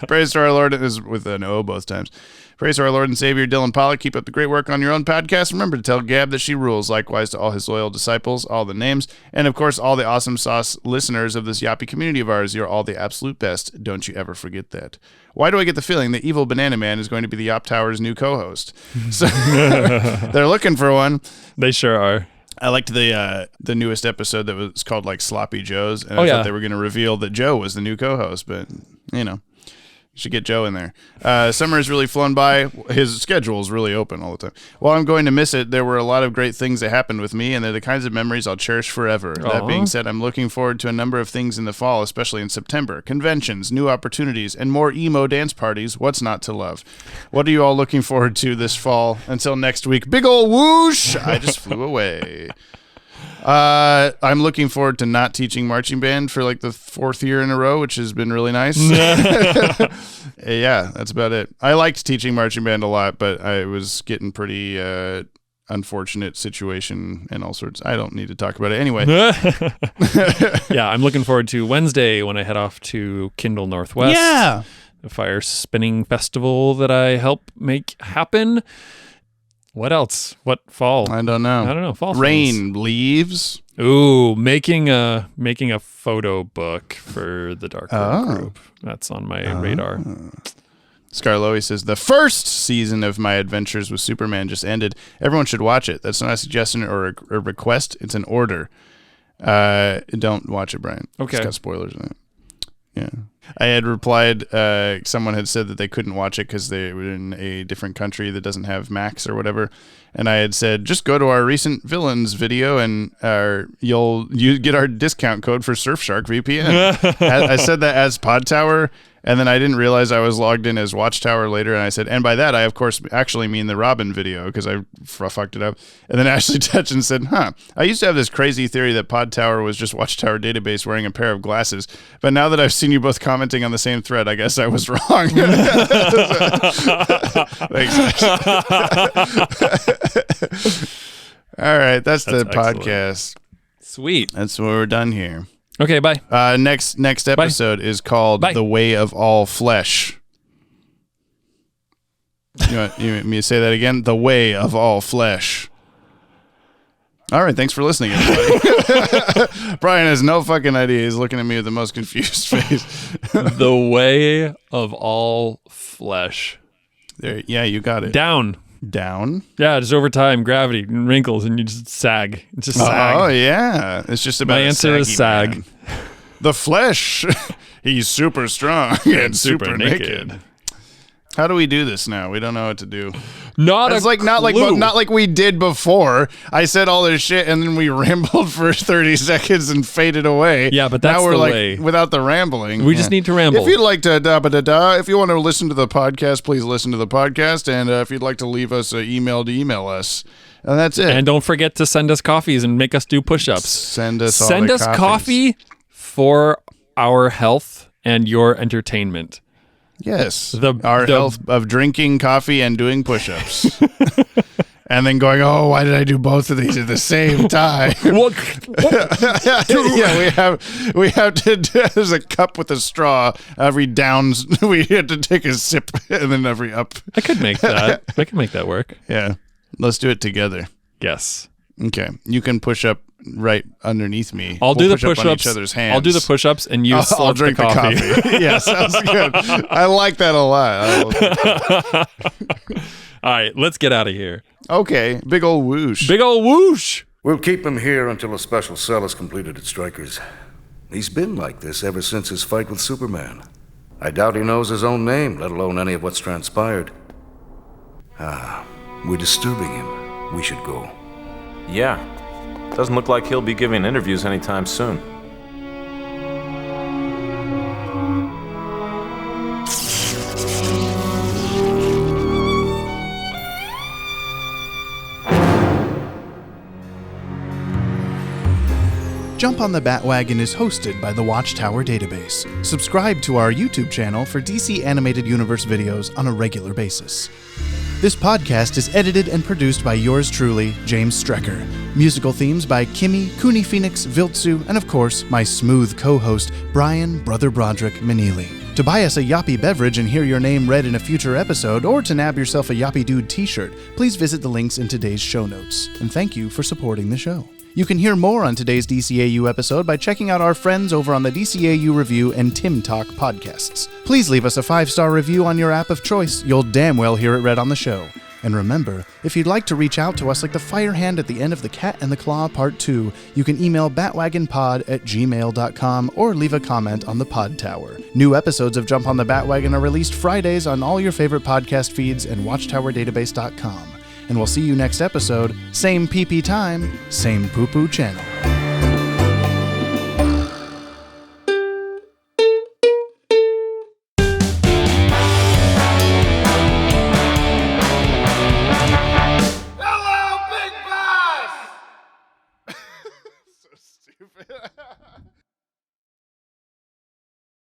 A: Praise to our Lord, is with an O both times. Praise to our Lord and Savior, Dylan Pollock. Keep up the great work on your own podcast. Remember to tell Gab that she rules. Likewise to all his loyal disciples, all the names, and of course all the awesome sauce listeners of this Yoppie community of ours. You're all the absolute best. Don't you ever forget that. Why do I get the feeling that Evil Banana Man is going to be the Yop Tower's new co-host? So they're looking for one.
B: They sure are.
A: I liked the newest episode that was called like Sloppy Joe's, and I thought they were going to reveal that Joe was the new co-host, but should get Joe in there. Summer has really flown by. His schedule is really open all the time. While I'm going to miss it, there were a lot of great things that happened with me, and they're the kinds of memories I'll cherish forever.
B: Aww.
A: That being said, I'm looking forward to a number of things in the fall, especially in September. Conventions, new opportunities, and more emo dance parties. What's not to love? What are you all looking forward to this fall? Until next week, big ol' whoosh! I just flew away. I'm looking forward to not teaching marching band for like the 4th year in a row, which has been really nice. Yeah, that's about it. I liked teaching marching band a lot, but I was getting pretty unfortunate situation and all sorts. I don't need to talk about it anyway.
B: Yeah, I'm looking forward to Wednesday when I head off to Kindle Northwest.
A: Yeah.
B: The fire spinning festival that I help make happen. What else? What fall?
A: I don't know.
B: Fall
A: rain, leaves.
B: Ooh, making a photo book for the Dark Room group. That's on my radar.
A: Scarlowy says, the first season of my adventures with Superman just ended. Everyone should watch it. That's not a suggestion or a request. It's an order. Don't watch it, Brian.
B: Okay.
A: It's got spoilers in it. Yeah. I had replied, someone had said that they couldn't watch it because they were in a different country that doesn't have Max or whatever. And I had said, just go to our recent villains video and you get our discount code for Surfshark VPN. I said that as Podtower, and then I didn't realize I was logged in as Watchtower later. And I said, and by that, I, of course, actually mean the Robin video because I fucked it up. And then Ashley touched and said, I used to have this crazy theory that Podtower was just Watchtower database wearing a pair of glasses. But now that I've seen you both commenting on the same thread, I guess I was wrong. Thanks, all right, that's the podcast.
B: Sweet.
A: That's where we're done here.
B: Okay, bye.
A: Next episode is called The Way of All Flesh. You want me to say that again? The Way of All Flesh. All right, thanks for listening, everybody. Brian has no fucking idea. He's looking at me with the most confused face.
B: The Way of All Flesh.
A: There, yeah, you got it.
B: Down.
A: Yeah,
B: just over time, gravity and wrinkles, and you just sag. It's just sag.
A: Oh yeah, it's just about.
B: My answer is sag.
A: Man. The Flesh. He's super strong and super naked. How do we do this now? We don't know what to do.
B: Not
A: like we did before. I said all this shit and then we rambled for 30 seconds and faded away.
B: Yeah, but that's
A: now we're
B: the
A: like
B: way.
A: Without the rambling.
B: We just need to ramble.
A: If you'd like to if you want to listen to the podcast, please listen to the podcast. And if you'd like to leave us an email to email us. And that's it.
B: And don't forget to send us coffees and make us do push-ups.
A: Send us
B: coffee for our health and your entertainment.
A: Yes, our health of drinking coffee and doing push-ups. And then going, oh, why did I do both of these at the same time? Yeah, we have to, there's a cup with a straw. Every downs, we had to take a sip, and then every up.
B: I could make that. I can make that work.
A: Yeah, let's do it together.
B: Yes.
A: Okay, you can push up right underneath me.
B: I'll do the
A: push-ups
B: push-ups.
A: On each other's hands.
B: I'll do the push-ups, and you
A: I'll drink the coffee. Yeah, sounds good. I like that a lot.
B: All right, let's get out of here.
A: Okay, big old whoosh.
B: Big old whoosh.
L: We'll keep him here until a special cell is completed at Stryker's. He's been like this ever since his fight with Superman. I doubt he knows his own name, let alone any of what's transpired. We're disturbing him. We should go.
C: Yeah. Doesn't look like he'll be giving interviews anytime soon.
A: Jump on the Bat-Wagon is hosted by the Watchtower database. Subscribe to our YouTube channel for DC Animated Universe videos on a regular basis. This podcast is edited and produced by yours truly, James Strecker. Musical themes by Kimmy, Cooney Phoenix, Viltsu, and of course, my smooth co-host, Brian Brother Broderick Manili. To buy us a Yoppie beverage and hear your name read in a future episode, or to nab yourself a Yoppie Dude t-shirt, please visit the links in today's show notes. And thank you for supporting the show. You can hear more on today's DCAU episode by checking out our friends over on the DCAU Review and Timm Talk podcasts. Please leave us a 5-star review on your app of choice. You'll damn well hear it read on the show. And remember, if you'd like to reach out to us like the fire hand at the end of The Cat and the Claw Part 2, you can email batwagonpod@gmail.com or leave a comment on the Podtower. New episodes of Jump on the Bat-Wagon are released Fridays on all your favorite podcast feeds and watchtowerdatabase.com. And we'll see you next episode, same PP time, same poo-poo channel.